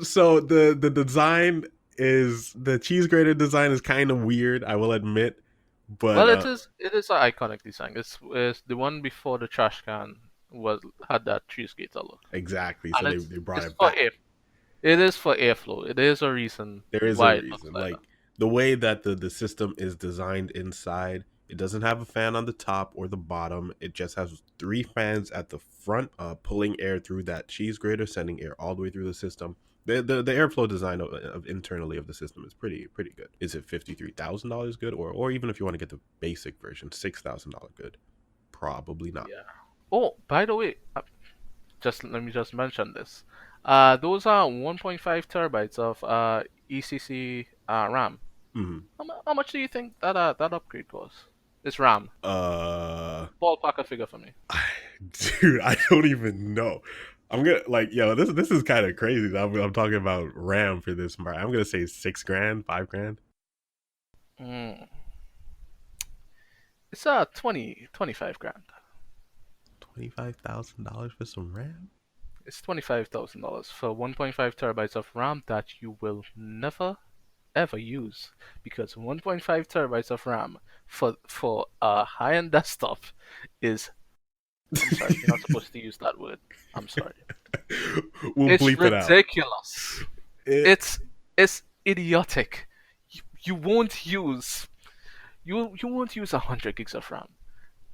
so the design is the cheese grater design is kind of weird, I will admit, but well, it is an iconic design. It's the one before the trash can was had that cheese grater look, exactly. So and they brought it's it for back. air. It is for airflow. It is a reason There is a why it looks reason. like Like that. the way that the system is designed inside, it doesn't have a fan on the top or the bottom. It just has three fans at the front, pulling air through that cheese grater, sending air all the way through the system. The airflow design of internally of the system is pretty good. Is it $53,000 good, or even if you want to get the basic version, $6,000 good? Probably not. Yeah. Oh, by the way, just let me just mention this. Those are 1.5 terabytes of ECC RAM. Hmm. How much do you think that upgrade was? It's RAM. Uh, Ballpark a figure for me. dude, I don't even know. I'm gonna like, yo, this is kind of crazy. I'm talking about RAM for this. I'm gonna say 6 grand, 5 grand. Mm. It's 25 grand. $25,000 for some RAM. It's $25,000 for 1.5 terabytes of RAM that you will never ever use, because 1.5 terabytes of RAM for a high-end desktop is, I'm sorry, you're not supposed to use that word. I'm sorry. We'll It's bleep it out. ridiculous. It, It's idiotic. You won't use you won't use 100 gigs of RAM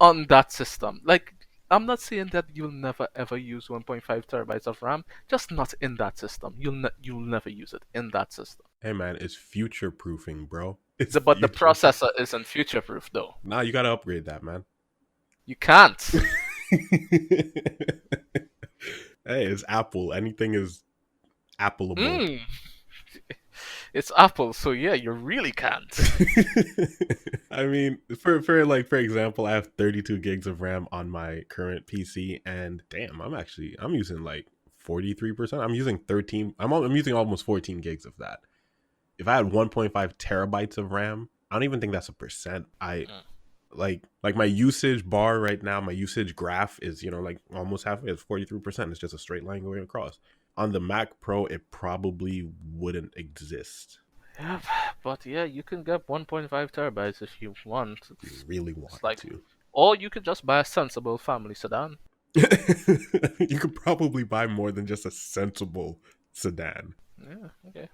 on that system. Like, I'm not saying that you'll never ever use 1.5 terabytes of RAM, just not in that system. You'll never use it in that system. hey man, it's future proofing, bro. It's But the future. processor isn't future proof though. Nah, you gotta upgrade that, man. You can't. Hey, it's Apple. Anything is Appleable. Mm. It's Apple, so yeah, you really can't. I mean, for example, I have 32 gigs of RAM on my current PC, and damn, I'm using like 43%. I'm using 13. I'm using almost 14 gigs of that. If I had 1.5 terabytes of RAM, I don't even think that's a percent. I Mm. like my usage bar right now. My usage graph is like almost halfway. It's 43%. It's just a straight line going across. On the Mac Pro, it probably wouldn't exist. Yep. But yeah, you can get 1.5 terabytes if you want. If you really It's wanted like, to. or you could just buy a sensible family sedan. You could probably buy more than just a sensible sedan. Yeah, okay.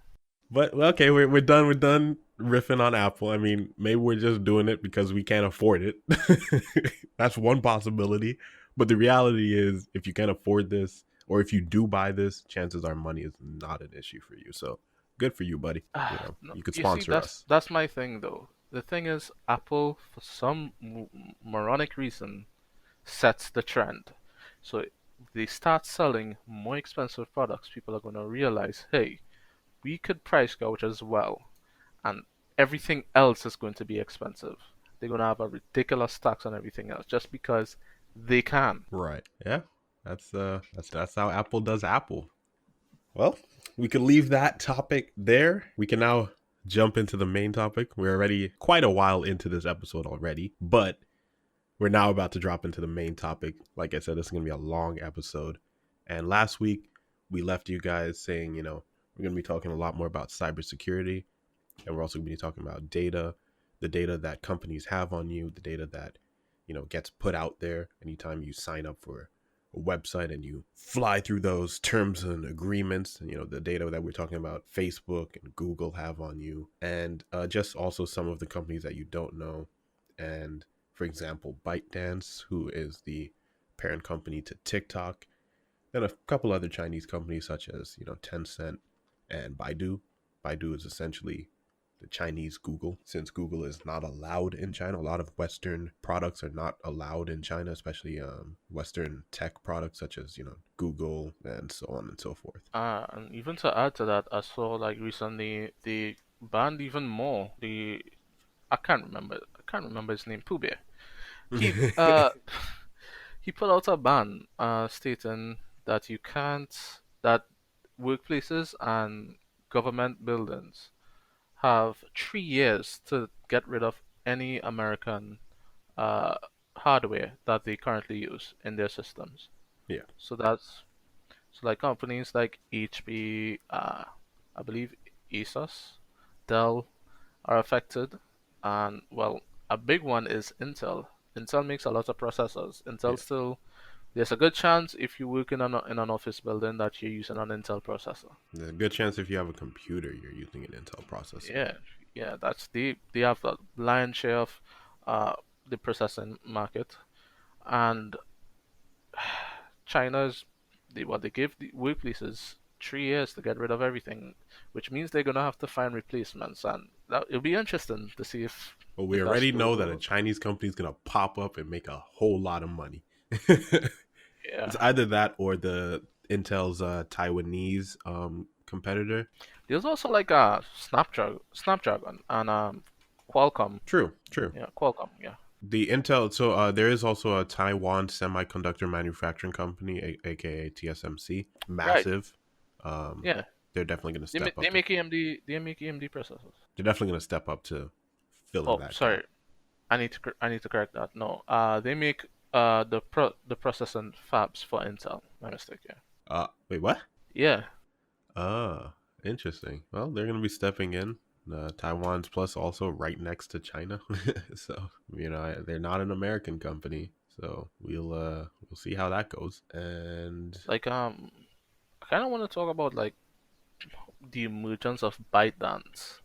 But well, okay, we're done. We're done riffing on Apple. I mean, maybe we're just doing it because we can't afford it. That's one possibility. But the reality is, if you can't afford this, or if you do buy this, chances are money is not an issue for you. So good for you, buddy. No, You could you see, sponsor us. that's my thing though. The thing is, Apple, for some moronic reason, sets the trend. So they start selling more expensive products. People are gonna realize, hey, we could price gouge as well, and everything else is going to be expensive. They're gonna have a ridiculous tax on everything else just because they can. Right. Yeah. That's how Apple does Apple. Well, we can leave that topic there. We can now jump into the main topic. We're already quite a while into this episode already, but we're now about to drop into the main topic. Like I said, this is going to be a long episode. And last week, we left you guys saying, we're going to be talking a lot more about cybersecurity. And we're also going to be talking about data, the data that companies have on you, the data that, gets put out there anytime you sign up for a website and you fly through those terms and agreements, and the data that we're talking about Facebook and Google have on you, and just also some of the companies that you don't know. And for example, ByteDance, who is the parent company to TikTok, and a couple other Chinese companies such as Tencent and Baidu. Baidu is essentially the Chinese Google, since Google is not allowed in China. A lot of Western products are not allowed in China, especially Western tech products such as Google and so on and so forth. And even to add to that, I saw like recently they banned even more the I can't remember his name, Pooh Bear. He he put out a ban stating that you can't that workplaces and government buildings have 3 years to get rid of any American uh, hardware that they currently use in their systems. Yeah, So that's so like companies like HP, I believe ASUS, Dell are affected, and well, a big one is Intel. Intel makes a lot of processors. Intel yeah. still there's a good chance if you work in an office building that you're using an Intel processor. There's a good chance if you have a computer, you're using an Intel processor. Yeah, yeah, that's they have the lion's share of uh the processing market, and China's they give the workplaces 3 years to get rid of everything, which means they're gonna have to find replacements, and it'll be interesting to see But we if that's already the way know it that a will. Chinese company is gonna pop up and make a whole lot of money. Yeah, It's either that or the Intel's Taiwanese competitor. there's also like a Snapdragon, and Qualcomm. True, true. Yeah, Qualcomm. Yeah, The Intel, so there is also a Taiwan semiconductor manufacturing company, aka TSMC, right. massive. Um, Yeah, they're definitely going to they step make up they to. make AMD they make AMD processors. They're definitely going to step up to filling Oh, that sorry, gap. I need to correct that. No, they make the processing fabs for Intel. My mistake. Yeah. Wait, what? Yeah. Ah, interesting. Well, they're going to be stepping in. Taiwan's plus also right next to China, so they're not an American company. So we'll see how that goes. And Like I kind of want to talk about like the emergence of ByteDance.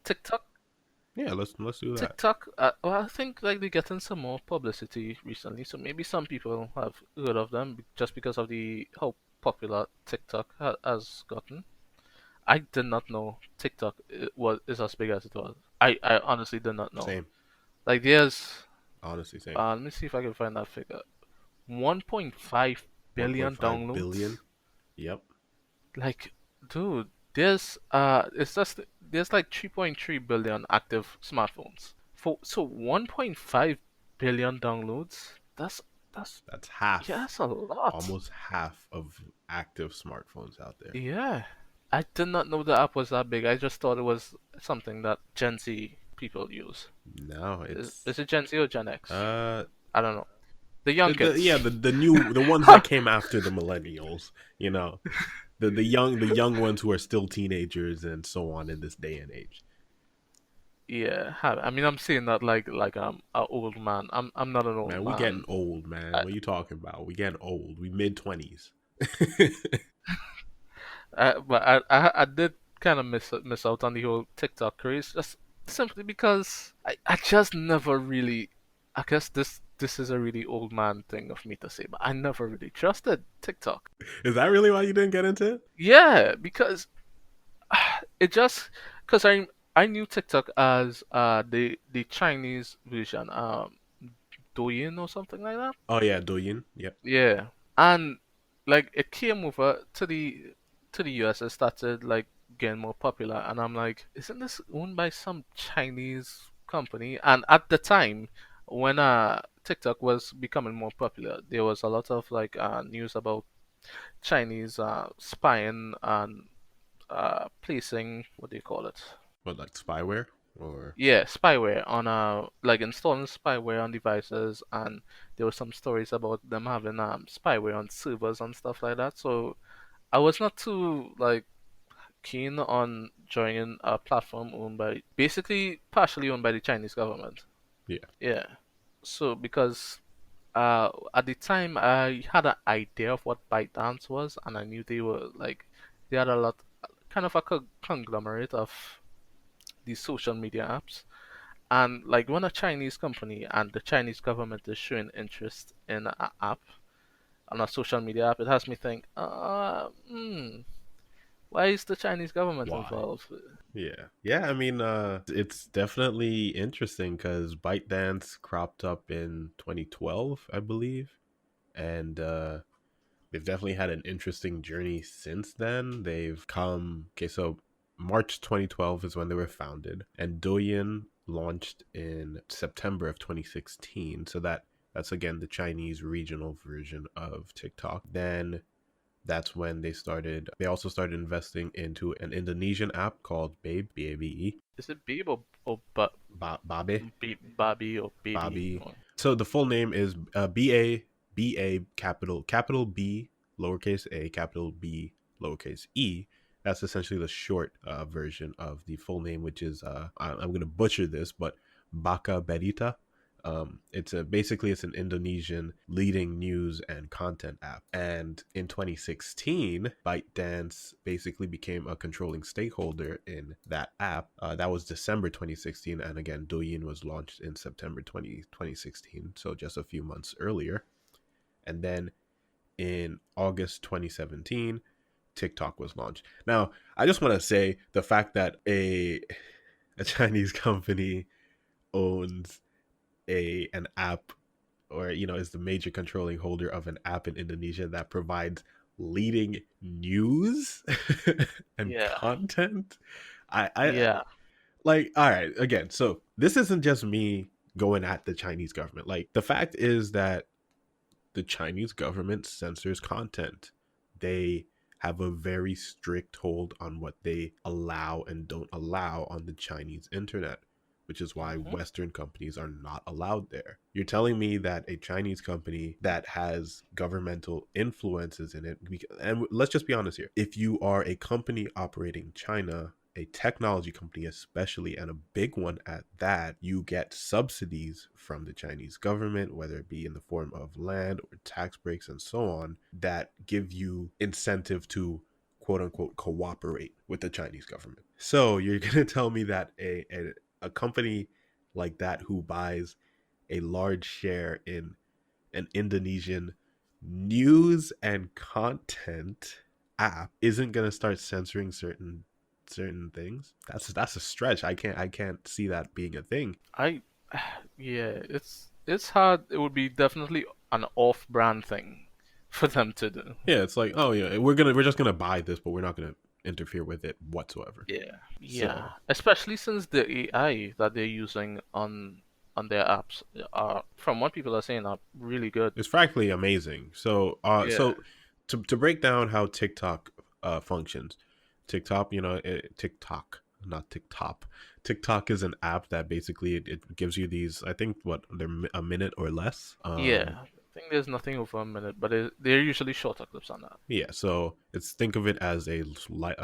TikTok, yeah, let's do that. TikTok. Well, I think like they're getting some more publicity recently, so maybe some people have heard of them just because of the how popular TikTok has gotten. I did not know TikTok was is as big as it was. I honestly did not know. Same, Like there's honestly, same. let me see if I can find that figure. 1.5 billion 1.5 billion. downloads. Yep. Like, dude, it's just there's like 3.3 billion active smartphones. So 1.5 billion downloads. That's That's yeah, half, that's a lot. almost half of active smartphones out there. Yeah, I did not know the app was that big. I just thought it was something that Gen Z people use. Now Is it's it Gen Z or Gen X? uh I don't know. The young yeah, kids. the ones that came after the millennials, you know. The young ones who are still teenagers and so on in this day and age. Yeah, I mean, I'm saying that like I'm an old man. I'm not an old Man, we getting man. old, man. I, What are you talking about? We getting old. We mid-20s. but I did kind of miss out on the whole TikTok craze, just simply because I just never really. I guess this is a really old man thing of me to say, but I never really trusted TikTok. Is that really why you didn't get into it? Yeah, because it just because I knew TikTok as the Chinese version, Douyin or something like that. Oh yeah, Douyin. Yep. Yeah, and like it came over to the US and started like getting more popular, and I'm like, isn't this owned by some Chinese company? And at the time, when TikTok was becoming more popular, there was a lot of like news about Chinese spying and placing what do you call it? What, like spyware or Yeah, spyware on like installing spyware on devices, and there were some stories about them having spyware on servers and stuff like that. So I was not too like keen on joining a platform owned by basically partially owned by the Chinese government. yeah. Yeah. So because at the time I had an idea of what ByteDance was, and I knew they were like they had a lot kind of a conglomerate of these social media apps. And like when a Chinese company and the Chinese government is showing interest in an app, on a social media app, it has me think, Why is the Chinese government Why? involved? Yeah. Yeah, I mean, it's definitely interesting because ByteDance cropped up in 2012, I believe. And they've definitely had an interesting journey since then. They've come, okay, so March 2012 is when they were founded, and Douyin launched in September of 2016. So that's again the Chinese regional version of TikTok. Then that's when they also started investing into an Indonesian app called Babe, B-A-B-E. Is it Beeb or Babe, Bobby or Baby? Bobby. So the full name is B A capital B lowercase a capital B lowercase e. That's essentially the short version of the full name, which is I'm gonna butcher this, but Baka Berita. It's an Indonesian leading news and content app. And in 2016, ByteDance basically became a controlling stakeholder in that app. That was December 2016, and again, Douyin was launched in September 2016, so just a few months earlier. And then in August 2017, TikTok was launched. Now, I just want to say the fact that a Chinese company owns a an app, or is the major controlling holder of an app in Indonesia that provides leading news and Yeah, content. I yeah, like, all right, again, so this isn't just me going at the Chinese government. Like, the fact is that the Chinese government censors content. They have a very strict hold on what they allow and don't allow on the Chinese internet, which is why hmm Western companies are not allowed there. You're telling me that a Chinese company that has governmental influences in it, and let's just be honest here, if you are a company operating in China, a technology company especially, and a big one at that, you get subsidies from the Chinese government, whether it be in the form of land or tax breaks and so on, that give you incentive to quote unquote cooperate with the Chinese government. So you're gonna tell me that a company like that who buys a large share in an Indonesian news and content app isn't going to start censoring certain things? That's a stretch. I can't see that being a thing. I yeah, it's hard. It would be definitely an off-brand thing for them to do. Yeah, it's like, oh yeah, we're just gonna buy this, but we're not gonna interfere with it whatsoever. Yeah, yeah. So Especially since the AI that they're using on their apps are, from what people are saying, are really good. it's frankly amazing. So Yeah, to break down how TikTok functions, TikTok, TikTok, not TikTok. TikTok is an app that basically it gives you these, I think, what, they're a minute or less. yeah. I think there's nothing over a minute, but they're usually shorter clips on that. Yeah, so it's, think of it as a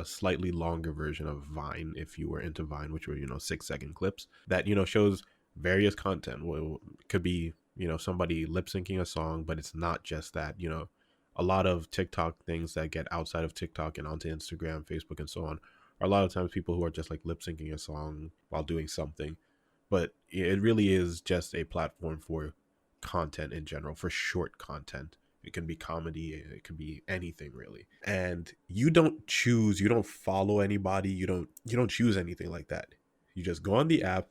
slightly longer version of Vine, if you were into Vine, which were 6 second clips that shows various content. Well, it could be somebody lip syncing a song, but it's not just that. A lot of TikTok things that get outside of TikTok and onto Instagram, Facebook, and so on are a lot of times people who are just like lip syncing a song while doing something. But it really is just a platform for content in general, for short content. It can be comedy, it can be anything really. And you don't follow anybody, you don't choose anything like that. You just go on the app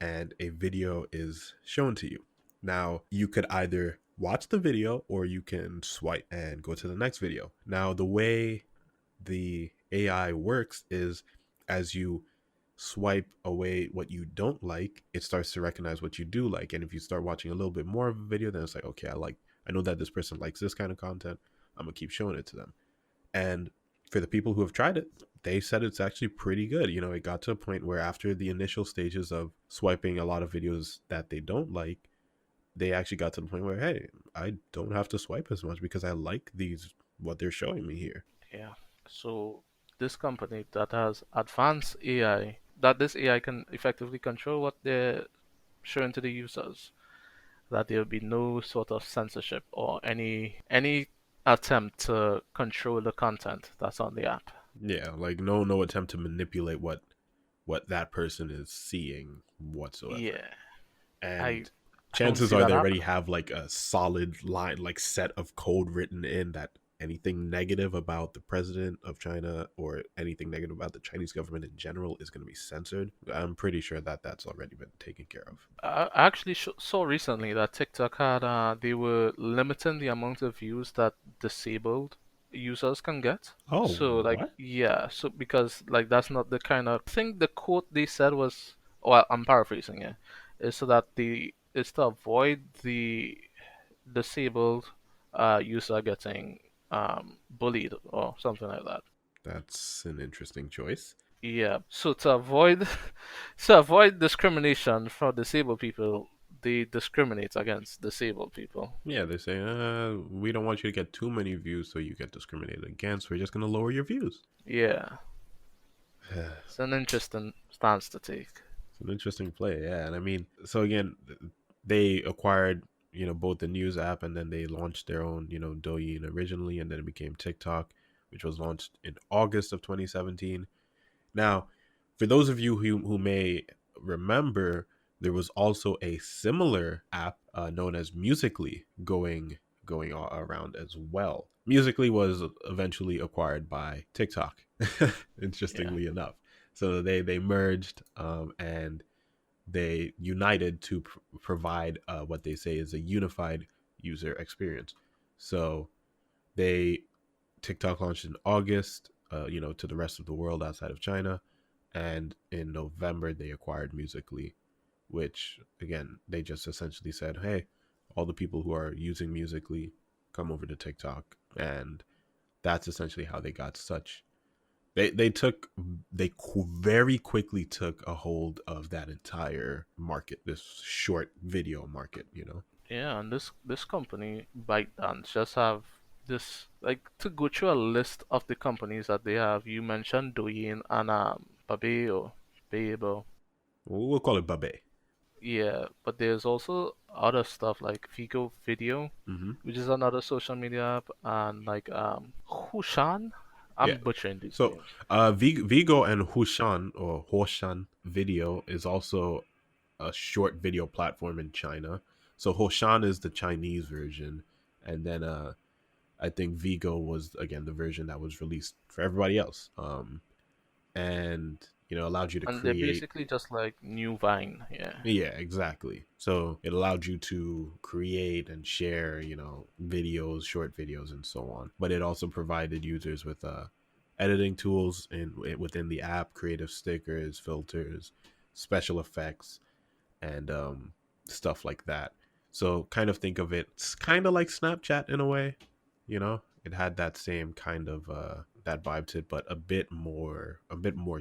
and a video is shown to you. Now, you could either watch the video or you can swipe and go to the next video. Now, the way the AI works is, as you swipe away what you don't like, it starts to recognize what you do like. And if you start watching a little bit more of a video, then it's like, okay, I know that this person likes this kind of content. I'm gonna keep showing it to them. And for the people who have tried it, they said it's actually pretty good. It got to a point where after the initial stages of swiping a lot of videos that they don't like, they actually got to the point where, hey, I don't have to swipe as much because I like what they're showing me here. Yeah. So this company that has advanced AI, that this AI can effectively control what they're showing to the users, that there'll be no sort of censorship or any attempt to control the content that's on the app. Yeah, like no attempt to manipulate what that person is seeing whatsoever. Yeah, I And I don't chances see are that they already happening. have like a solid line, like set of code written in that anything negative about the president of China or anything negative about the Chinese government in general is going to be censored. I'm pretty sure that that's already been taken care of. I actually saw recently that TikTok had they were limiting the amount of views that disabled users can get. Oh, So like what? yeah, so because like that's not the kind of thing the quote they said was, well, I'm paraphrasing it, is so that the is to avoid the disabled user getting bullied or something like that. That's an interesting choice. Yeah. So to avoid to avoid discrimination for disabled people, they discriminate against disabled people. Yeah, they say, we don't want you to get too many views, so you get discriminated against. We're just going to lower your views. Yeah. It's It's an interesting stance to take. an interesting play, yeah. And I mean, so again, they acquired, both the news app and then they launched their own, Douyin originally, and then it became TikTok, which was launched in August of 2017. Now, for those of you who may remember, there was also a similar app known as Musically going around as well. Musically was eventually acquired by TikTok, Yeah. interestingly enough. So they merged and they united to provide what they say is a unified user experience. So they TikTok launched in August, to the rest of the world outside of China, and in November they acquired Musically, which again they just essentially said, "Hey, all the people who are using Musically, come over to TikTok," and that's essentially how they got such. They very quickly took a hold of that entire market, this short video market. Yeah, and this company ByteDance just have this like to go through a list of the companies that they have. You mentioned Douyin and Babe or Babe. We'll call it Babe. Yeah, but there's also other stuff like Vigo Video, Mm-hmm. which is another social media app, and like Hushan. Yeah. I'm butchering these So, names. Vigo and Hushan or Hoshan Video is also a short video platform in China. So Hoshan is the Chinese version, and then I think Vigo was again the version that was released for everybody else. And allowed you to And they're create. basically just like New Vine, yeah. Yeah, exactly. So it allowed you to create and share, videos, short videos, and so on. But it also provided users with editing tools within the app, creative stickers, filters, special effects, and stuff like that. So kind of think of it, it's kind of like Snapchat in a way, it had that same kind of that vibe to it, but a bit more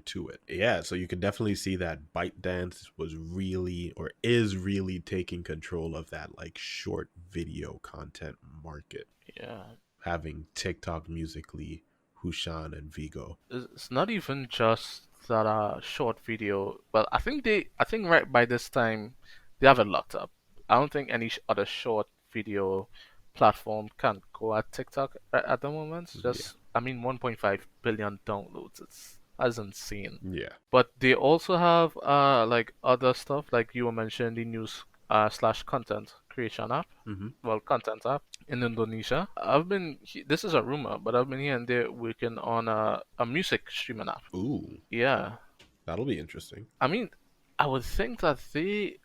to it. Yeah, so you can definitely see that ByteDance was really or is really taking control of that like short video content market, Yeah. having TikTok, Musically, Hushan, and Vigo. It's not even just that short video. Well, I think right by this time they have it locked up. I don't think any other short video platform can go at TikTok at the moment. It's Yeah, just I mean 1.5 billion downloads. That's insane. yeah. But they also have like other stuff like you were mentioning the news slash content creation app, Mm-hmm. well, content app in Indonesia. This is a rumor, but I've been hearing they're working on a music streaming app. Ooh, Yeah, that'll be interesting. I mean, I would think that they,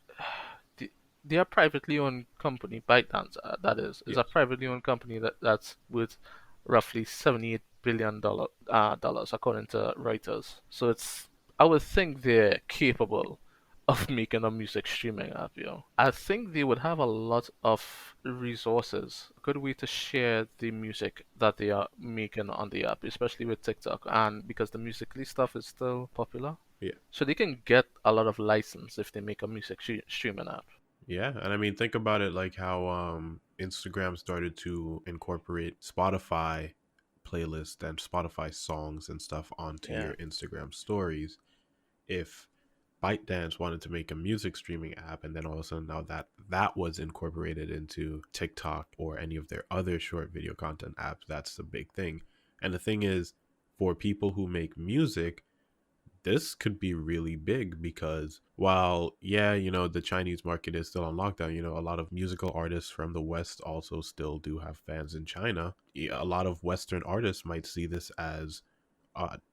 they are privately owned company. ByteDance, that is a Yes. privately owned company that's worth roughly $78 billion dollars according to Reuters. So I would think they're capable of making a music streaming app, I think they would have a lot of resources, a good way to share the music that they are making on the app, especially with TikTok, and because the Musical.ly stuff is still popular. Yeah. So they can get a lot of license if they make a music streaming app. Yeah, and I mean, think about it like how Instagram started to incorporate Spotify playlist and Spotify songs and stuff onto Yeah. your Instagram stories. If ByteDance wanted to make a music streaming app, and then all of a sudden now that was incorporated into TikTok or any of their other short video content apps, that's the big thing. And the thing is, for people who make music, this could be really big because while, yeah, the Chinese market is still on lockdown, a lot of musical artists from the West also still do have fans in China. Yeah, a lot of Western artists might see this as,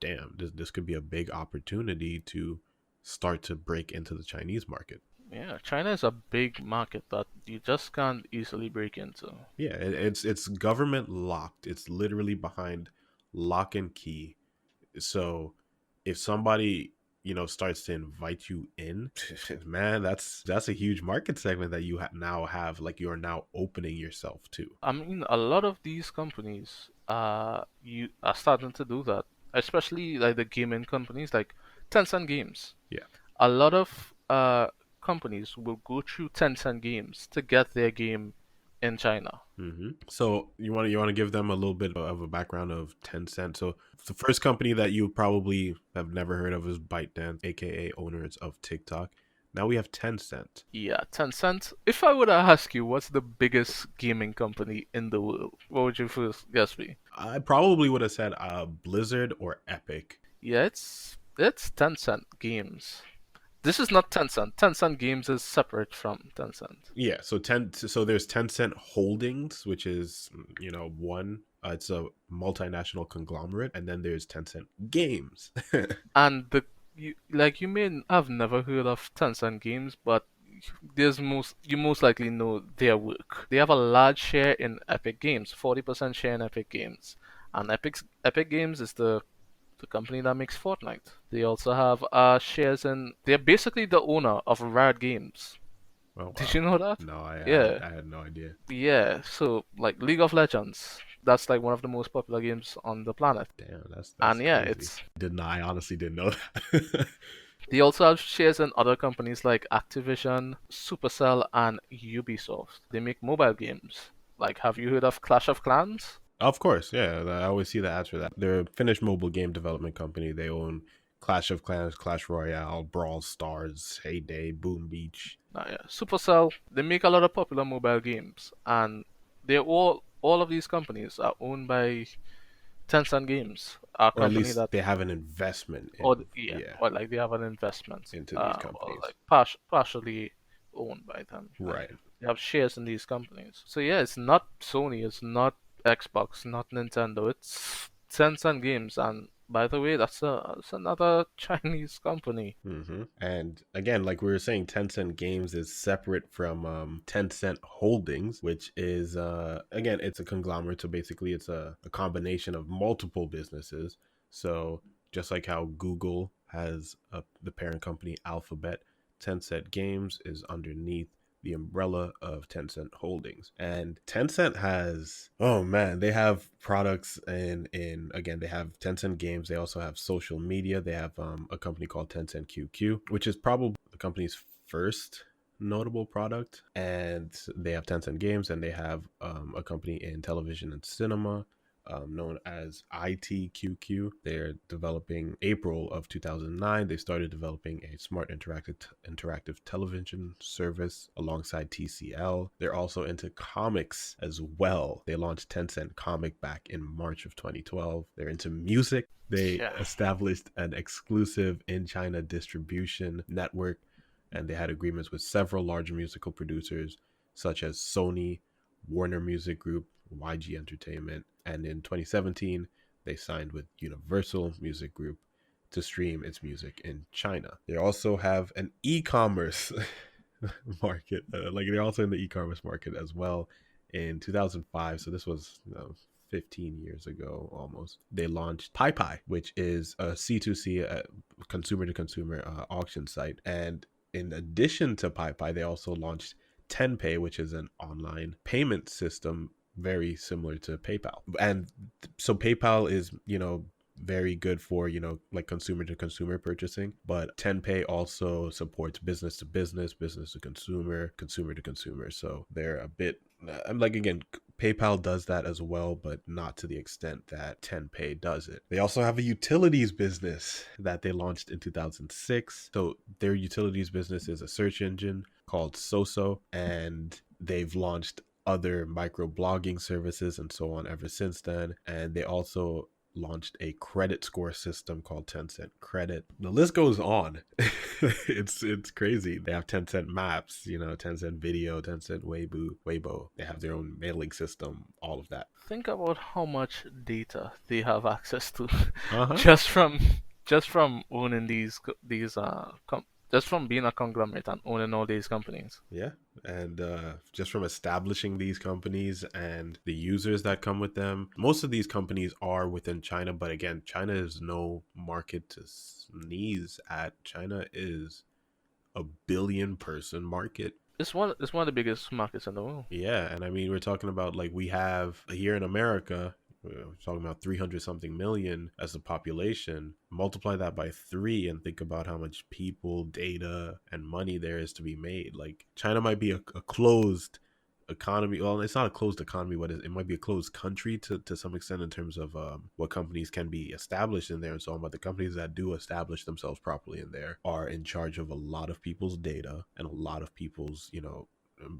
damn, this could be a big opportunity to start to break into the Chinese market. Yeah, China is a big market that you just can't easily break into. Yeah, it's government locked. It's literally behind lock and key. So if somebody starts to invite you in, man, that's a huge market segment that you now have, like, you're now opening yourself to. I mean, a lot of these companies you are starting to do that, especially like the gaming companies like Tencent Games. Yeah. A lot of companies will go through Tencent Games to get their game in China. So you want to give them a little bit of a background of Tencent. So the first company that you probably have never heard of is ByteDance, aka owners of TikTok. Now we have Tencent. Yeah, Tencent. If I were to ask you what's the biggest gaming company in the world, what would your first guess be? I probably would have said Blizzard or Epic. Yeah, it's Tencent Games. This is not Tencent. Tencent Games is separate from Tencent. Yeah, so there's Tencent Holdings, which is one. It's a multinational conglomerate, and then there's Tencent Games. And you may have never heard of Tencent Games, but you most likely know their work. They have a large share in Epic Games, 40% share in Epic Games, and Epic Games is the company that makes Fortnite. They also have shares in. They're basically the owner of Riot Games. Oh Did wow, you know that? no, Yeah, I had no idea. yeah. So like League of Legends, that's like one of the most popular games on the planet. Damn, that's And yeah, crazy. it's I honestly didn't know that. they also have shares in other companies like Activision, Supercell, and Ubisoft. They make mobile games. Like, have you heard of Clash of Clans? Of course, yeah. I always see the ads for that. They're a Finnish mobile game development company. They own Clash of Clans, Clash Royale, Brawl Stars, Heyday, Boom Beach, Yeah. Supercell, they make a lot of popular mobile games, and all of these companies are owned by Tencent Games, a or at company least that, they have an investment or in, yeah, yeah, or like they have an investment, into these or companies. like partially owned by them. Like Right. they have shares in these companies. So yeah, it's not Sony, it's not Xbox, not Nintendo, it's Tencent Games. And by the way, that's another Chinese company. And again, like we were saying, Tencent Games is separate from Tencent Holdings, which is again, it's a conglomerate. So basically, it's a combination of multiple businesses. So just like how Google has the parent company Alphabet, Tencent Games is underneath the umbrella of Tencent Holdings. And Tencent has, oh man, they have products in again, they have Tencent Games, they also have social media. They have a company called Tencent QQ, which is probably the company's first notable product. And they have Tencent Games, and they have a company in television and cinema known as ITQQ. They're developing April of 2009. They started developing a smart interactive television service alongside TCL. They're also into comics as well. They launched Tencent Comic back in March of 2012. They're into music. They Yeah. established an exclusive in China distribution network, and they had agreements with several large musical producers such as Sony, Warner Music Group, YG Entertainment, and in 2017, they signed with Universal Music Group to stream its music in China. They also have an e-commerce market, like they're also in the e-commerce market as well. In 2005, so this was 15 years ago almost, they launched PaiPai, which is a C2C, consumer to consumer auction site. And in addition to PaiPai, they also launched Tenpay, which is an online payment system very similar to PayPal. And so PayPal is, very good for, like consumer to consumer purchasing, but Tenpay also supports business to business, business to consumer, consumer to consumer. So they're a bit, I'm like, again, PayPal does that as well, but not to the extent that Tenpay does it. They also have a utilities business that they launched in 2006. So their utilities business is a search engine called Soso, and they've launched other micro blogging services and so on ever since then. And they also launched a credit score system called Tencent Credit. The list goes on. It's crazy. They have Tencent Maps, Tencent Video, Tencent Weibo. They have their own mailing system, all of that. Think about how much data they have access to Uh-huh. just from just from owning just from being a conglomerate and owning all these companies. Yeah. And just from establishing these companies and the users that come with them, most of these companies are within China. But again, China is no market to sneeze at. China is a billion-person market. It's one of the biggest markets in the world. Yeah. And I mean, we're talking about like we have here in America, we're talking about 300 something million as a population. Multiply that by 3 and think about how much people, data, and money there is to be made. Like China might be a closed economy. Well, it's not a closed economy, but it might be a closed country to some extent in terms of what companies can be established in there and so on. But the companies that do establish themselves properly in there are in charge of a lot of people's data and a lot of people's,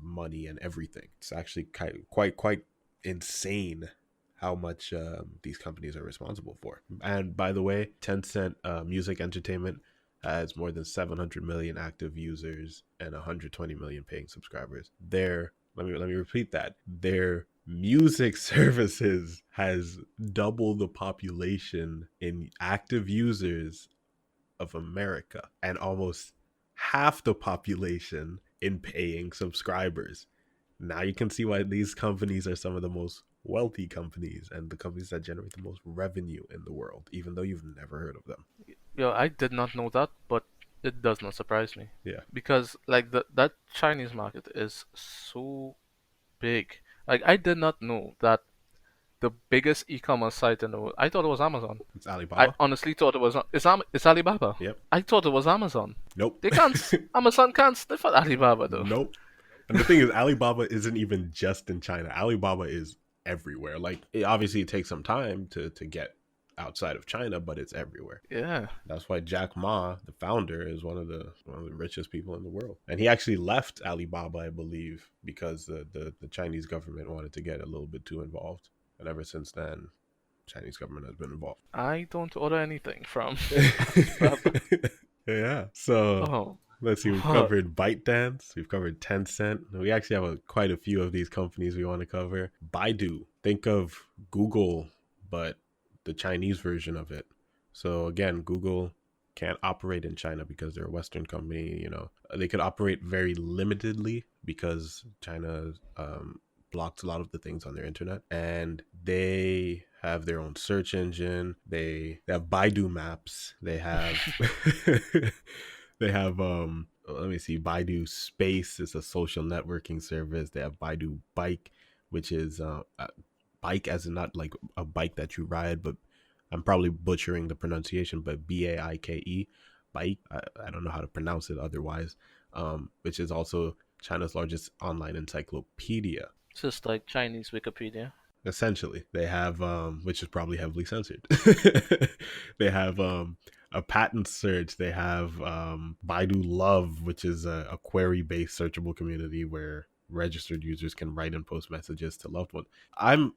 money and everything. It's actually quite insane how much these companies are responsible for. And by the way, Tencent Music Entertainment has more than 700 million active users and 120 million paying subscribers. Let me repeat that. Their music services has double the population in active users of America and almost half the population in paying subscribers. Now you can see why these companies are some of the most wealthy companies and the companies that generate the most revenue in the world, even though you've never heard of them. Yo, I did not know that, but it does not surprise me Yeah, because like that Chinese market is so big. Like I did not know that the biggest e-commerce site in the world. I thought it was Amazon. it's I Alibaba. honestly thought it was. It's Alibaba. Yep. I thought it was Amazon. Nope. They can't. Amazon can't sniff at Alibaba though. Nope. And the thing is, Alibaba isn't even just in China. Alibaba is everywhere. Like, obviously, it takes some time to get outside of China, but it's everywhere. Yeah. That's why Jack Ma, the founder, is one of the richest people in the world. And he actually left Alibaba, I believe, because the Chinese government wanted to get a little bit too involved. And ever since then, Chinese government has been involved. I don't order anything from. Yeah. So Oh. let's see. We've covered ByteDance. We've covered Tencent. We actually have quite a few of these companies we want to cover. Baidu. Think of Google, but the Chinese version of it. So again, Google can't operate in China because they're a Western company. They could operate very limitedly because China blocked a lot of the things on their internet, and they have their own search engine. They have Baidu Maps. They have they have let me see, Baidu Space is a social networking service. They have Baidu Bike, which is bike as in not like a bike that you ride, but I'm probably butchering the pronunciation, but Baike, bike. I don't know how to pronounce it otherwise. Which is also China's largest online encyclopedia. It's just like Chinese Wikipedia. Essentially, they have which is probably heavily censored. They have a patent search. They have Baidu Love, which is a query-based searchable community where registered users can write and post messages to loved ones. I'm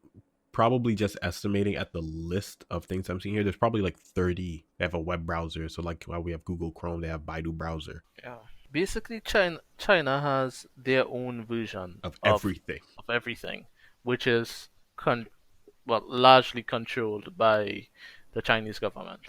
probably just estimating at the list of things I'm seeing here. There's probably like 30. They have a web browser. So like while we have Google Chrome, they have Baidu browser. Yeah. Basically, China has their own version Of everything. of everything, which is largely controlled by the Chinese government.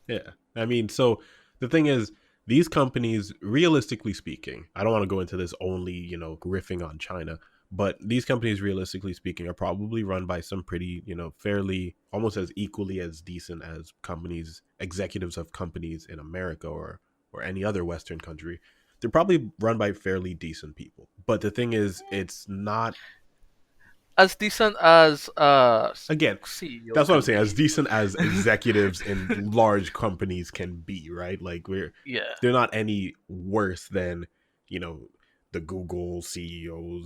Yeah. I mean, so the thing is, these companies, realistically speaking, I don't want to go into this only, riffing on China, but these companies, realistically speaking, are probably run by some pretty, fairly, almost as equally as decent as executives of companies in America or any other Western country. They're probably run by fairly decent people. But the thing is, it's not as decent as again, CEO that's what I'm can saying, be. as decent as executives in large companies can be, right? Like Yeah. they're not any worse than the Google CEOs,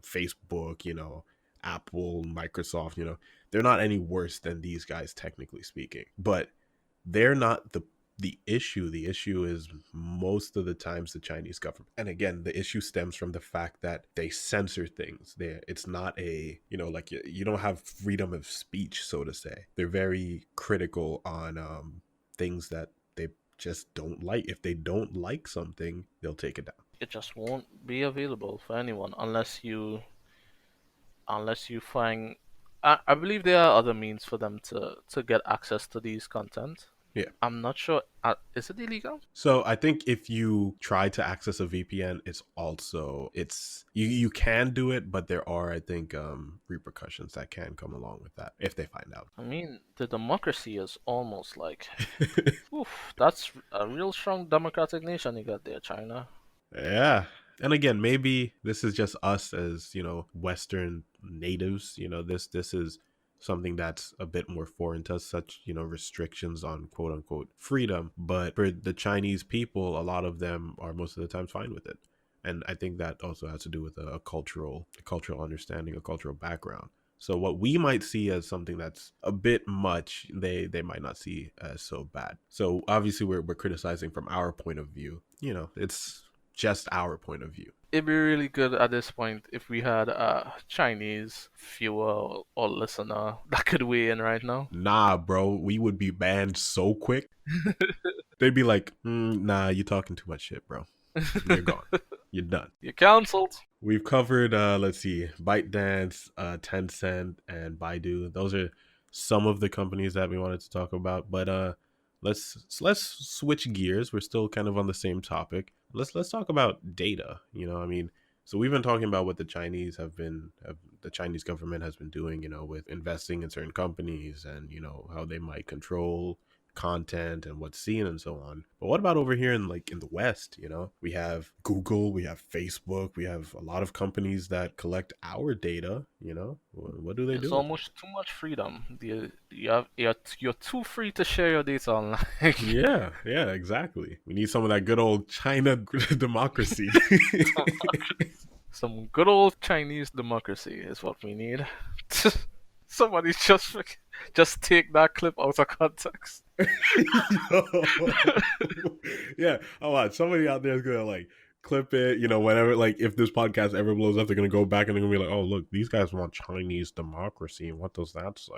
Facebook, Apple, Microsoft. They're not any worse than these guys, technically speaking, but they're not The issue is most of the times the Chinese government. And again, the issue stems from the fact that they censor things. It's not a, like you don't have freedom of speech, so to say. They're very critical on things that they just don't like. If they don't like something, they'll take it down. It just won't be available for anyone unless you find. I believe there are other means for them to get access to these content. Yeah. I'm not sure. Is it illegal? So I think if you try to access a VPN, it's you can do it, but there are, I think, repercussions that can come along with that if they find out. I mean, the democracy is almost like, oof, that's a real strong democratic nation you got there, China. Yeah. And again, maybe this is just us as, Western natives. This is something that's a bit more foreign to us, such, restrictions on quote unquote freedom. But for the Chinese people, a lot of them are most of the time fine with it. And I think that also has to do with a cultural understanding, a cultural background. So what we might see as something that's a bit much, they might not see as so bad. So obviously we're criticizing from our point of view. It's just our point of view. It'd be really good at this point if we had a Chinese viewer or listener that could weigh in right now. Nah, bro, we would be banned so quick. They'd be like, nah, you're talking too much shit, bro. You're gone. You're done. You're cancelled. We've covered, let's see, ByteDance, Tencent, and Baidu. Those are some of the companies that we wanted to talk about. But let's switch gears. We're still kind of on the same topic. Let's talk about data. So we've been talking about what the Chinese government has been doing, with investing in certain companies and how they might control content and what's seen and so on. But what about over here in the West? We have Google, we have Facebook, we have a lot of companies that collect our data. What do they do? It's almost too much freedom. You're too free to share your data online. Yeah, exactly. We need some of that good old China democracy. Some good old Chinese democracy is what we need. Somebody just take that clip out of context. Yeah, I'll watch. Somebody out there is gonna clip it, whenever, if this podcast ever blows up, they're gonna go back and they're gonna be like, oh look, these guys want Chinese democracy, and what does that say?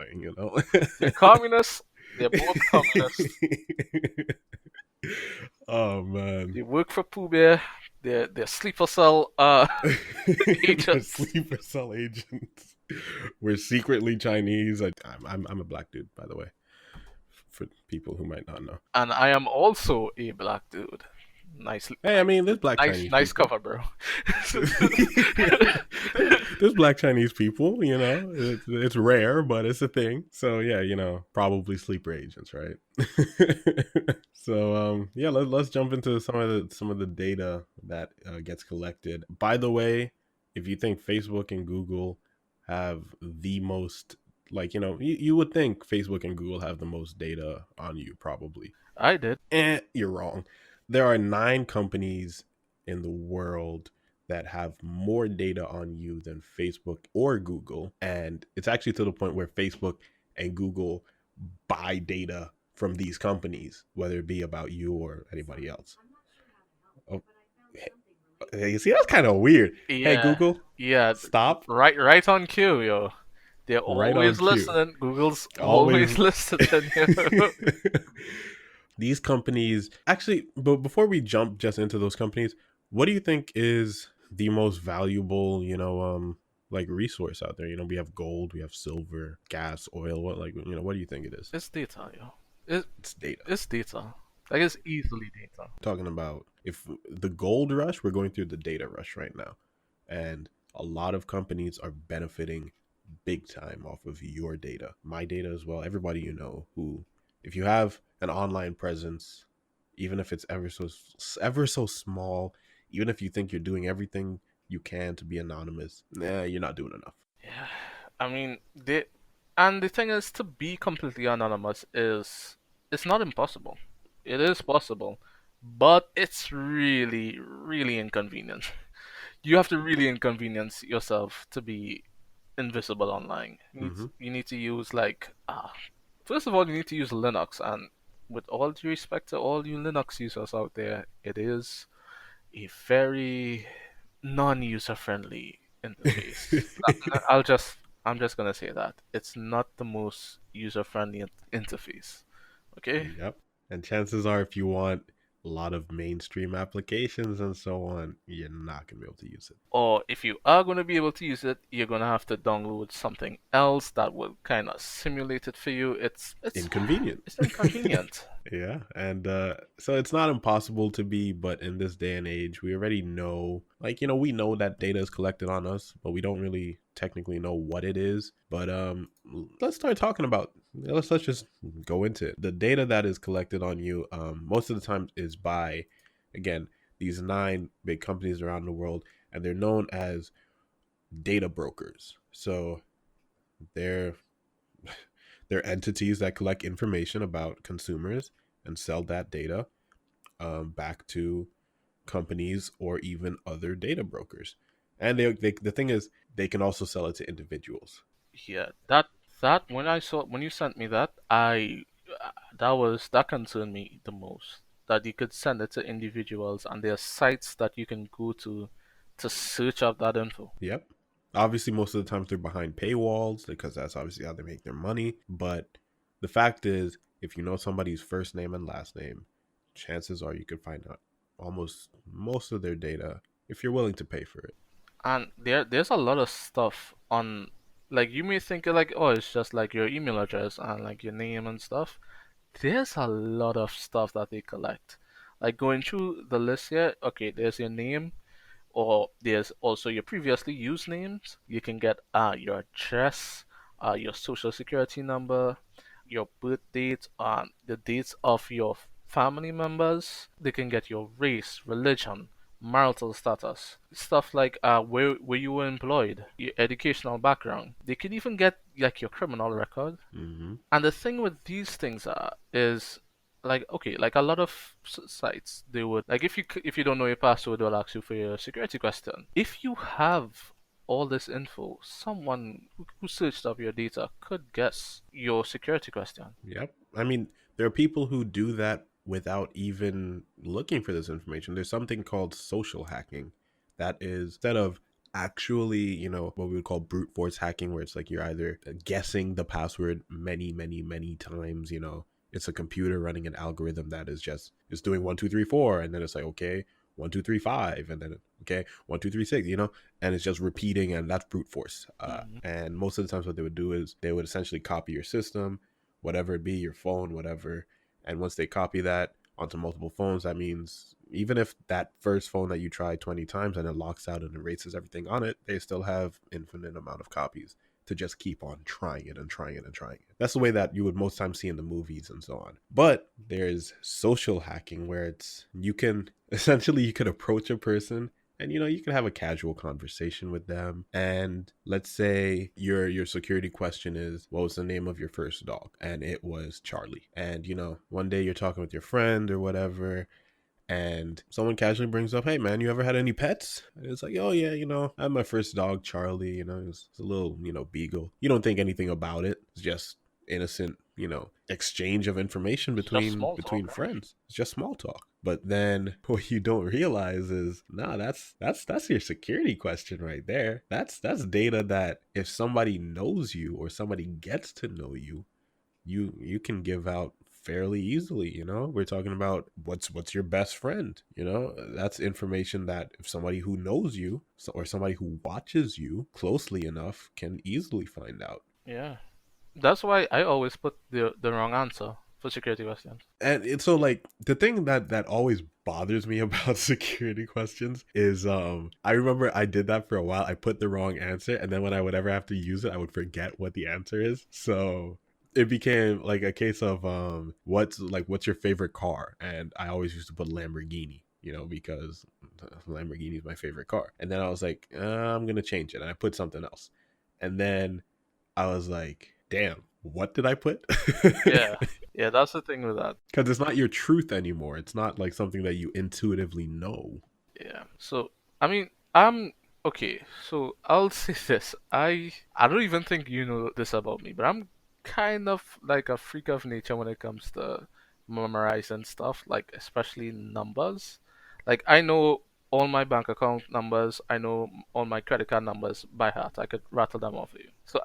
They're communists. They're both communists. Oh man. They work for Pooh Bear. They're sleeper cell agents. Sleeper cell agents. We're secretly Chinese. I'm a black dude, by the way, for people who might not know. And I am also a black dude. Nicely. Hey, I mean, there's black Chinese nice people. cover, bro. There's black Chinese people, it's rare, but it's a thing. So yeah, probably sleeper agents, right? So yeah, let's jump into some of the data that gets collected. By the way, if you think Facebook and Google have the most, you would think Facebook and Google have the most data on you, probably. I did. You're wrong. There are 9 companies in the world that have more data on you than Facebook or Google. And it's actually to the point where Facebook and Google buy data from these companies, whether it be about you or anybody else. Oh, you see, that's kind of weird. Yeah. Hey, Google. Yeah. Stop. Right on cue, yo. They're Right always on cue. listening. Google's always listening. These companies, actually, but before we jump just into those companies, what do you think is the most valuable, resource out there? We have gold, we have silver, gas, oil. What do you think it is? It's data, yo. It's data. It's data. It's easily data. Talking about if the gold rush, we're going through the data rush right now. And a lot of companies are benefiting big time off of your data, my data as well. Everybody who, if you have an online presence, even if it's ever so small, even if you think you're doing everything you can to be anonymous, you're not doing enough. Yeah, I mean, the thing is, to be completely anonymous it's not impossible. It is possible, but it's really, really inconvenient. You have to really inconvenience yourself to be invisible online. You need to use first of all, you need to use Linux, and with all due respect to all you Linux users out there, it is a very non-user friendly interface. I'm just gonna say that it's not the most user friendly interface. Okay? Yep. And chances are, if you want a lot of mainstream applications and so on, you're not going to be able to use it. Or if you are going to be able to use it, you're going to have to download something else that will kind of simulate it for you. Inconvenient. It's inconvenient. Yeah, and so it's not impossible to be, but in this day and age, we already know, like, we know that data is collected on us, but we don't really technically know what it is. But let's start talking about. Let's just go into it. The data that is collected on you, most of the time, is by, again, these 9 big companies around the world, and they're known as data brokers. So they're they're entities that collect information about consumers and sell that data back to companies or even other data brokers. And the thing is, they can also sell it to individuals. Yeah, that when you sent me that, I that concerned me the most. That you could send it to individuals, and there are sites that you can go to search up that info. Yep. Obviously, most of the times they're behind paywalls because that's obviously how they make their money. But the fact is, if you know somebody's first name and last name, chances are you could find out almost most of their data if you're willing to pay for it. And there's a lot of stuff on, like, you may think like, oh, it's just like your email address and like your name and stuff. There's a lot of stuff that they collect. Like going through the list here, okay, there's your name, or there's also your previously used names. You can get your address, your social security number, your birth date, the dates of your family members. They can get your race, religion, marital status, stuff like where you were employed, your educational background. They can even get like your criminal record. Mm-hmm. And the thing with these things is like, okay, like a lot of sites, they would like, if you don't know your password, they'll ask you for your security question. If you have all this info, someone who searched up your data could guess your security question. Yep. I mean, there are people who do that without even looking for this information. There's something called social hacking that is, instead of actually, what we would call brute force hacking, where it's like you're either guessing the password many, many, many times, it's a computer running an algorithm that is just, it's doing 1 2 3 4, and then it's like, okay, 1 2 3 5, and then okay, 1 2 3 6, and it's just repeating, and that's brute force. Hmm. And most of the times what they would do is they would essentially copy your system, whatever it be, your phone, whatever. And once they copy that onto multiple phones, that means even if that first phone that you tried 20 times and it locks out and erases everything on it, they still have infinite amount of copies to just keep on trying it and trying it and trying it. That's the way that you would most times see in the movies and so on. But there's social hacking where it's, you can essentially, you could approach a person and you can have a casual conversation with them, and let's say your security question is, what was the name of your first dog? And it was Charlie. And one day you're talking with your friend or whatever, and someone casually brings up, hey man, you ever had any pets? And it's like, oh yeah, I had my first dog, Charlie. It's a little beagle. You don't think anything about it. It's just innocent, exchange of information It's just between small talk, right? friends. It's just small talk. But then what you don't realize is, nah, that's your security question right there. That's data that if somebody knows you or somebody gets to know you, you can give out fairly easily. We're talking about what's your best friend. That's information that if somebody who knows you or somebody who watches you closely enough can easily find out. Yeah. That's why I always put the wrong answer for security questions. And it's so, like, the thing that always bothers me about security questions is, I remember I did that for a while. I put the wrong answer, and then when I would ever have to use it, I would forget what the answer is. So it became like a case of, what's your favorite car? And I always used to put Lamborghini, because Lamborghini is my favorite car. And then I was like, I'm gonna change it, and I put something else. And then I was like, damn, what did I put? Yeah. Yeah, that's the thing with that. Because it's not your truth anymore. It's not like something that you intuitively know. Yeah. So, I mean, I'm okay. So, I'll say this. I don't even think you know this about me, but I'm kind of like a freak of nature when it comes to memorizing stuff, like especially numbers. Like I know all my bank account numbers, I know all my credit card numbers by heart. I could rattle them off for you. So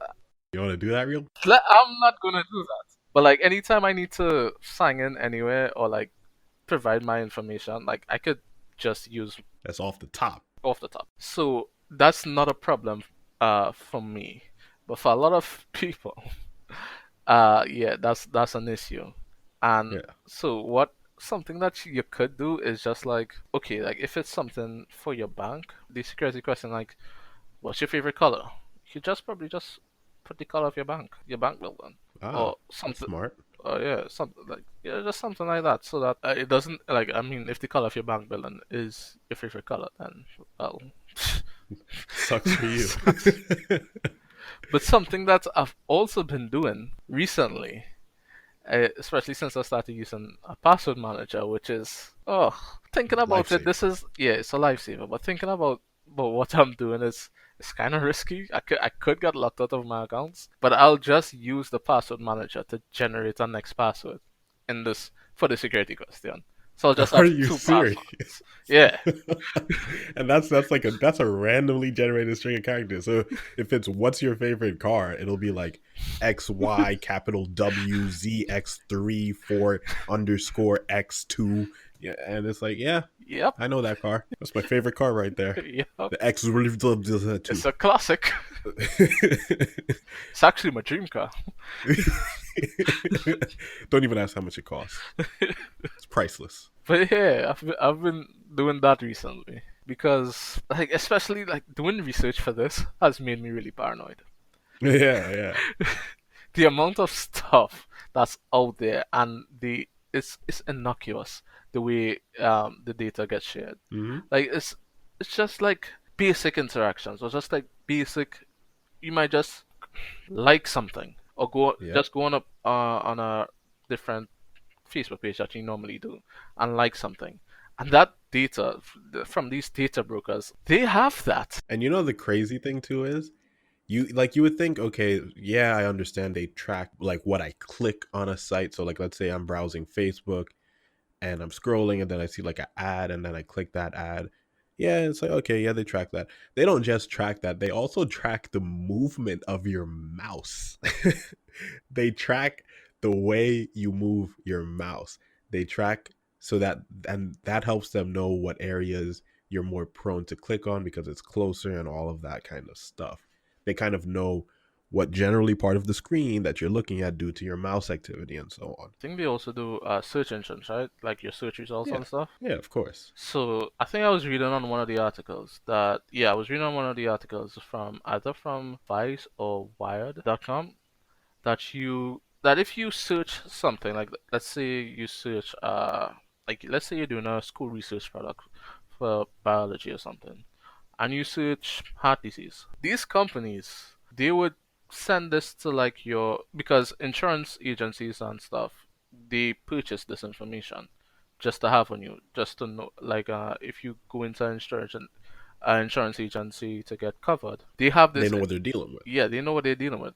You want to do that real? I'm not gonna do that. But like anytime I need to sign in anywhere or like provide my information, like I could just use That's off the top. off the top. So that's not a problem for me. But for a lot of people, yeah, that's an issue. And Yeah. so what something that you could do is just like okay, like if it's something for your bank, the security question like what's your favorite color? You just probably just put the color of your bank building, Ah, or that's something. smart. Yeah, something like yeah, just something like that, so that it doesn't like. I mean, if the color of your bank building is your favorite color, then well, Sucks for you. sucks. But something that I've also been doing recently, especially since I started using a password manager, which is thinking about it, Lifesaver. this is yeah, it's a lifesaver. But thinking about what I'm doing is it's kind of risky. I could get locked out of my accounts, but I'll just use the password manager to generate a next password in this for the security question. So I'll just Are have you two serious? passwords. Yeah, And that's like a randomly generated string of characters. So if it's what's your favorite car, it'll be like XY capital W Z X3 4 underscore X2. Yeah, and it's like, yeah, yep, I know that car. That's my favorite car right there. yep. The X two. It's a classic. It's actually my dream car. Don't even ask how much it costs. It's priceless. But yeah, I've been doing that recently because like especially like doing research for this has made me really paranoid. Yeah, yeah. The amount of stuff that's out there and it's innocuous the way the data gets shared. Hmm. Like it's just like basic interactions or just like basic. You might just like something or Yep. just go on a different Facebook page that you normally do and like something. And that data from these data brokers, they have that. And you know the crazy thing too is you would think, okay, yeah, I understand they track like what I click on a site. So like let's say I'm browsing Facebook and I'm scrolling and then I see like an ad and then I click that ad. Yeah, it's like okay, yeah, they track that. They don't just track that, they also track the movement of your mouse. They track the way you move your mouse. They track so that and that helps them know what areas you're more prone to click on because it's closer and all of that kind of stuff. They kind of know what generally part of the screen that you're looking at due to your mouse activity and so on. I think they also do search engines, right? Like your search results Yeah. and stuff. Yeah, of course. So I think I was reading on one of the articles that yeah, I was reading on one of the articles from either from Vice or Wired.com that if you search something like let's say you search like let's say you're doing a school research product for biology or something and you search heart disease. These companies, they would send this to like your because insurance agencies and stuff, they purchase this information just to have on you, just to know like if you go into insurance agency to get covered, they have They this know what they're dealing with. yeah, they know what they're dealing with.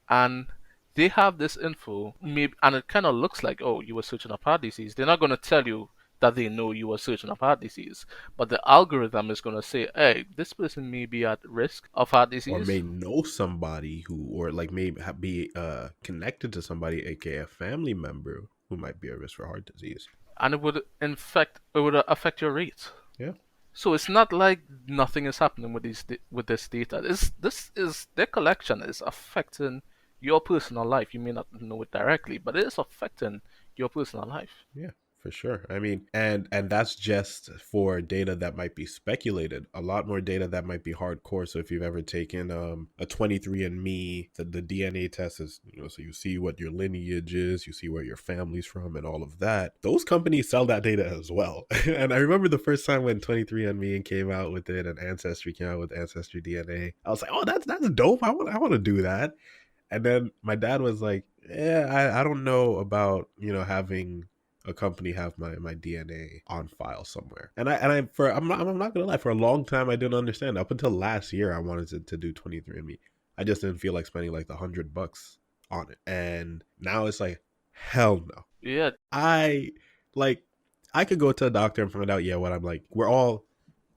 And they have this info, maybe, and it kind of looks like, oh, you were searching up heart disease. They're not going to tell you that they know you were searching up heart disease, but the algorithm is going to say, hey, this person may be at risk of heart Or disease, may know somebody who, or like may be connected to somebody, aka a family member who might be at risk for heart disease. and it would affect your rate. Yeah. So it's not like nothing is happening with with this data. This is their collection is affecting your personal life. You may not know it directly, but it is affecting your personal life. Yeah, for sure. I mean, and that's just for data that might be speculated. A lot more data that might be hardcore. So if you've ever taken a 23andMe, the DNA test is, so you see what your lineage is, you see where your family's from and all of that. Those companies sell that data as well. And I remember the first time when 23andMe came out with it and Ancestry came out with Ancestry DNA. I was like, "Oh, that's dope. I want to do that." And then my dad was like, "Yeah, I don't know about having a company have my DNA on file somewhere." And I'm not gonna lie, for a long time I didn't understand. Up until last year, I wanted to do 23andMe. I just didn't feel like spending like the $100 on it. And now it's like, Hell no. Yeah, I like I could go to a doctor and find out, yeah, what I'm like. We're all,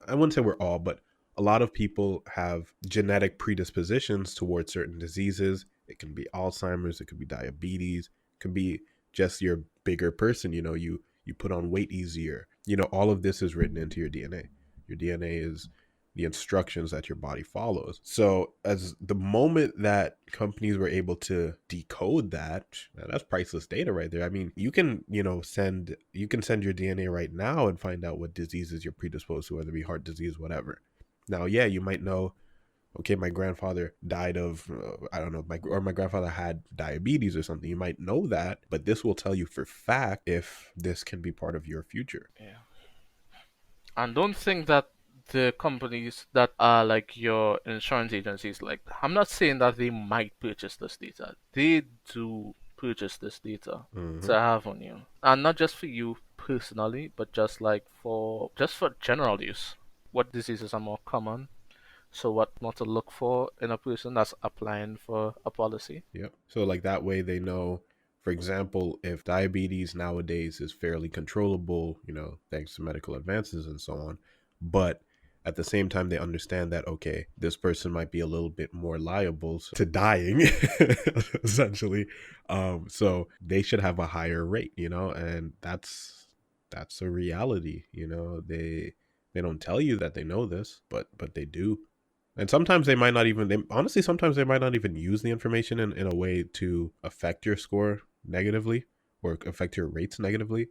I wouldn't say we're all, but a lot of people have genetic predispositions towards certain diseases. It can be Alzheimer's, it could be diabetes, it could be just you're a bigger person, you put on weight easier. All of this is written into your DNA. Your DNA is the instructions that your body follows. So as the moment that companies were able to decode that, that's priceless data right there. I mean, you can send your DNA right now and find out what diseases you're predisposed to, whether it be heart disease, whatever. Now, yeah, you might know, okay, my grandfather died of, I don't know, my grandfather had diabetes or something. You might know that, but this will tell you for fact if this can be part of your future. yeah. And don't think that the companies that are like your insurance agencies, like I'm not saying that they might purchase this data. They do purchase this data to Hmm. have on you, and not just for you personally, but just for general use. What diseases are more common? So what not to look for in a person that's applying for a policy? Yep. So like that way they know, for example, if diabetes nowadays is fairly controllable, thanks to medical advances and so on, but at the same time they understand that, okay, this person might be a little bit more liable to dying essentially. So they should have a higher rate, and that's a reality, they don't tell you that they know this, but they do. And sometimes they might not even, honestly, sometimes they might not even use the information in a way to affect your score negatively or affect your rates negatively.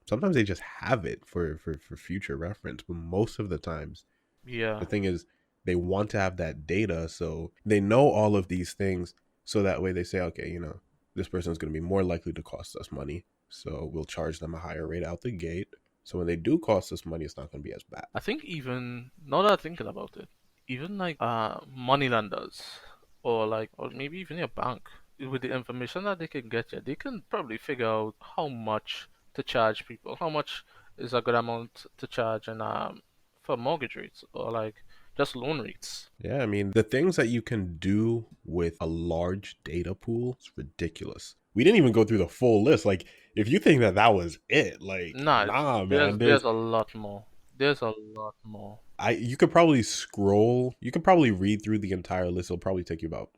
Sometimes they just have it for future reference. But most of the times, the Yeah. thing is, they want to have that data. So they know all of these things. So that way they say, okay, this person is going to be more likely to cost us money. So we'll charge them a higher rate out the gate. So when they do cost us money, it's not going to be as bad. I think even now that I'm thinking about it, even like money lenders or maybe even your bank, with the information that they can get you, they can probably figure out how much to charge people, how much is a good amount to charge and for mortgage rates or like just loan rates. Yeah, I mean, the things that you can do with a large data pool is ridiculous. We didn't even go through the full list. Like, if you think that that was it, like, Nah, nah, there's man. there's a lot more. There's a lot more. You could probably scroll, you could probably read through the entire list. It'll probably take you about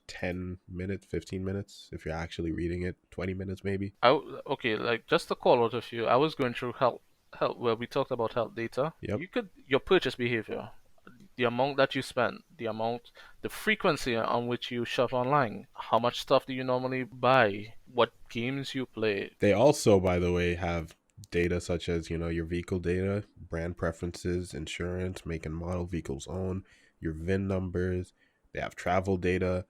10 minutes, 15 minutes if you're actually reading it, 20 minutes maybe. Okay, like just to call out a few, I was going through health where we talked about health data. Yep. Your purchase behavior, the amount that you spend, the frequency on which you shop online, how much stuff do you normally buy, what games you play. They also, by the way, have data such as, your vehicle data, brand preferences, insurance, make and model, vehicles owned, your VIN numbers. They have travel data,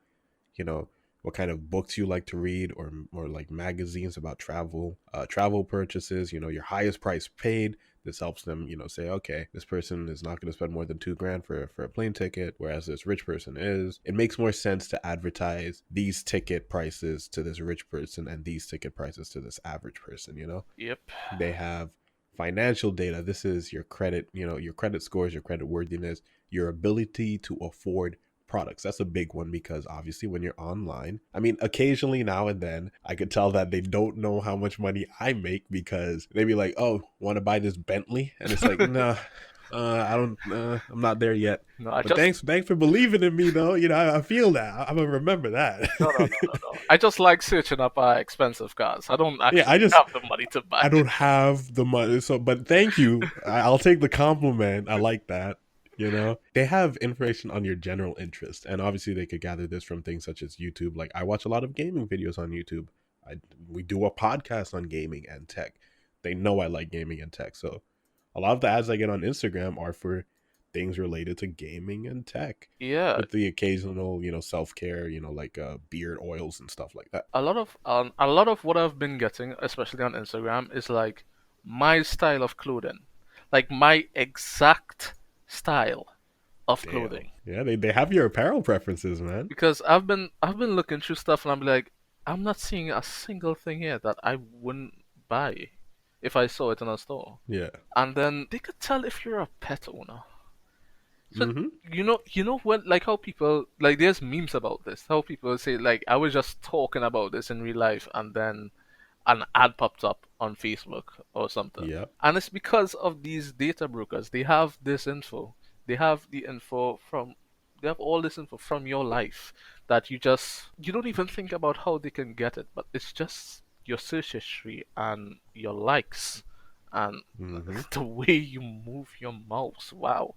you know, what kind of books you like to read, or like magazines about travel purchases, your highest price paid. This helps them, say, okay, this person is not going to spend more than 2 grand for a plane ticket, whereas this rich person is. It makes more sense to advertise these ticket prices to this rich person and these ticket prices to this average person. Yep. They have financial data. This is your credit, your credit scores, your credit worthiness, your ability to afford products. That's a big one because obviously when you're online, I mean, occasionally now and then I could tell that they don't know how much money I make because they be like, oh, want to buy this Bentley? And it's like, nah, I don't, I'm not there yet. No, I But just thanks for believing in me though. I feel that. I'm gonna remember that. no. I just like searching up expensive cars. I don't Yeah, actually have the money to buy I it. don't have the money. So, but thank you. I'll take the compliment. I like that. They have information on your general interest, and obviously they could gather this from things such as YouTube. Like I watch a lot of gaming videos on YouTube. We do a podcast on gaming and tech. They know I like gaming and tech, so a lot of the ads I get on Instagram are for things related to gaming and tech, Yeah, with the occasional, self care, like beard oils and stuff like that. a lot of what I've been getting, especially on Instagram, is like my style of clothing, like my exact style of Damn. clothing. Yeah, they have your apparel preferences, man. Because I've been looking through stuff and I'm like, I'm not seeing a single thing here that I wouldn't buy if I saw it in a store. Yeah. And then they could tell if you're a pet owner. So Mm-hmm. you know when like how people like there's memes about this. How people say like I was just talking about this in real life and then an ad popped up on Facebook or something. Yep. And it's because of these data brokers. They have this info. They have the info from they have all this info from your life that you don't even think about how they can get it, but it's just your search history and your likes and Mm-hmm. the way you move your mouse. Wow.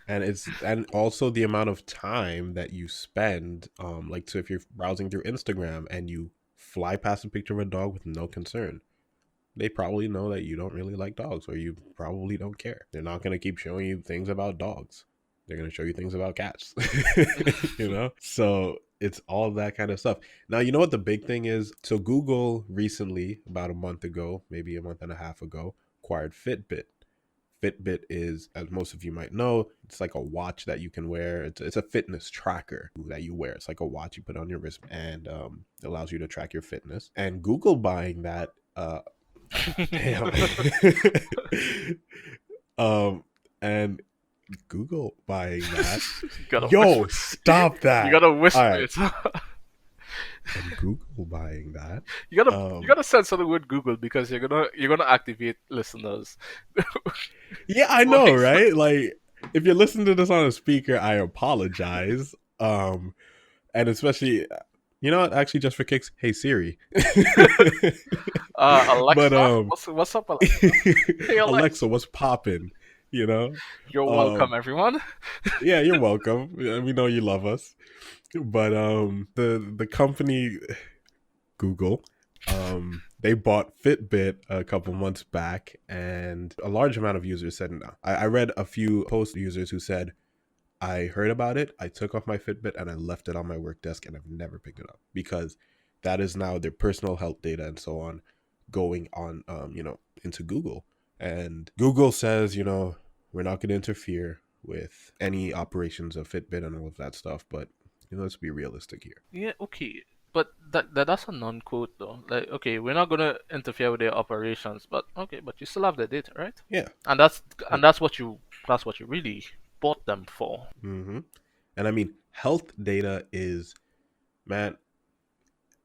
And also the amount of time that you spend, like, so if you're browsing through Instagram and you fly past a picture of a dog with no concern, they probably know that you don't really like dogs, or you probably don't care. They're not going to keep showing you things about dogs. They're going to show you things about cats. So it's all that kind of stuff. Now, you know what the big thing is? So Google recently, about a month ago, maybe a month and a half ago, acquired Fitbit. Fitbit is, as most of you might know, it's like a watch that you can wear. It's a fitness tracker that you wear. It's like a watch you put on your wrist, and it allows you to track your fitness. And Google buying that, damn. um, and Google buying that. You gotta Yo, whisper. stop You that. gotta All whisper right. it. And Google buying that. You gotta censor the word Google because you're gonna activate listeners. Yeah, I know, Voice. right? Like, if you're listening to this on a speaker, I apologize. And especially, you know what? Actually, just for kicks, hey Siri. But Alexa, what's up, Alexa? Hey Alexa, Alexa, what's popping? You know, you're welcome, um, everyone. yeah, you're welcome. We know you love us. But the company Google, they bought Fitbit a couple months back, and a large amount of users said no. I read a few post users who said, I heard about it, I took off my Fitbit, and I left it on my work desk, and I've never picked it up, because that is now their personal health data and so on going on, into Google. And Google says, we're not going to interfere with any operations of Fitbit and all of that stuff, but let's be realistic here. Yeah, okay, but that's a non-quote though. Like, okay, we're not gonna interfere with their operations, but okay, but you still have the data, right? Yeah. And that's what you really bought them for. Mm-hmm. And I mean, health data is, man,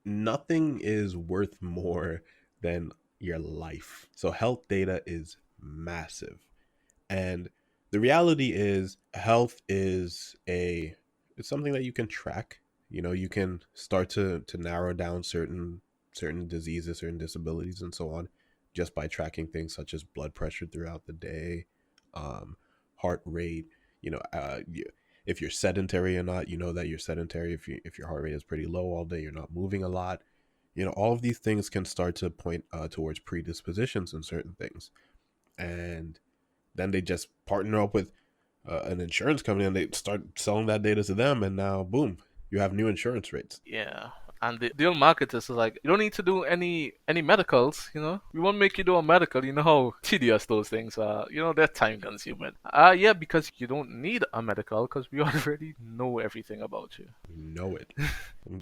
nothing is worth more than your life. So health data is massive. And the reality is, health is it's something that you can track. You can start to narrow down certain diseases, certain disabilities, and so on, just by tracking things such as blood pressure throughout the day, heart rate. If you're sedentary or not, you know that you're sedentary. If your heart rate is pretty low all day, you're not moving a lot. All of these things can start to point towards predispositions in certain things. And then they just partner up with an insurance company, and they start selling that data to them, and now boom, you have new insurance rates. Yeah. And the deal marketers is like, you don't need to do any medicals, We won't make you do a medical. You know how tedious those things are. They're time consuming. Yeah, because you don't need a medical because we already know everything about you. You know it.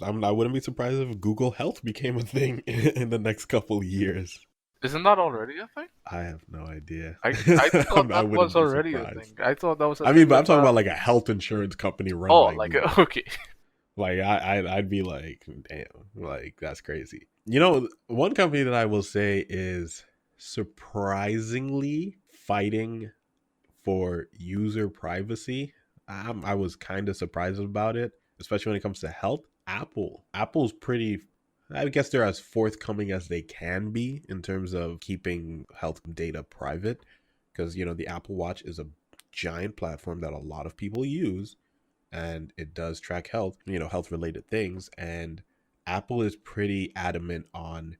I wouldn't be surprised if Google Health became a thing in the next couple of years. Isn't that already a thing? I have no idea. I thought I that wouldn't was be already a surprised. thing. I thought that was a I thing mean, but I'm with talking about like a health insurance company run oh, by like Google. okay. Like I'd be like, damn, like that's crazy. One company that I will say is surprisingly fighting for user privacy. I was kind of surprised about it, especially when it comes to health. Apple's pretty. I guess they're as forthcoming as they can be in terms of keeping health data private, because the Apple Watch is a giant platform that a lot of people use, and it does track health related things. And Apple is pretty adamant on,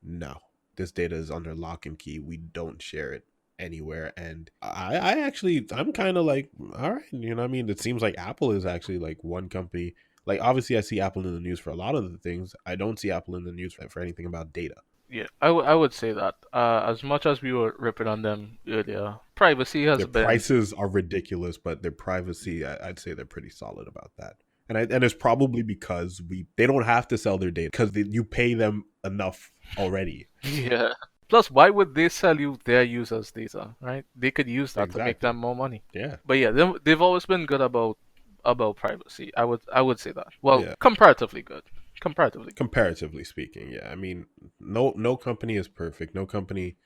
no, this data is under lock and key. We don't share it anywhere. And I'm kind of like, all right, what I mean? It seems like Apple is actually like one company. Like, obviously I see Apple in the news for a lot of the things. I don't see Apple in the news for anything about data. Yeah, I would say that. As much as we were ripping on them earlier, privacy has Their been. prices are ridiculous, but their privacy, I'd say they're pretty solid about that. And it's probably because they don't have to sell their data, because you pay them enough already. Yeah. Plus, why would they sell you their users' data, right? They could use that to make Exactly. them more money. Yeah. But yeah, they've always been good about privacy. I would say that. Well, Yeah. comparatively good. Comparatively good. Comparatively speaking, yeah. I mean, no company is perfect. No company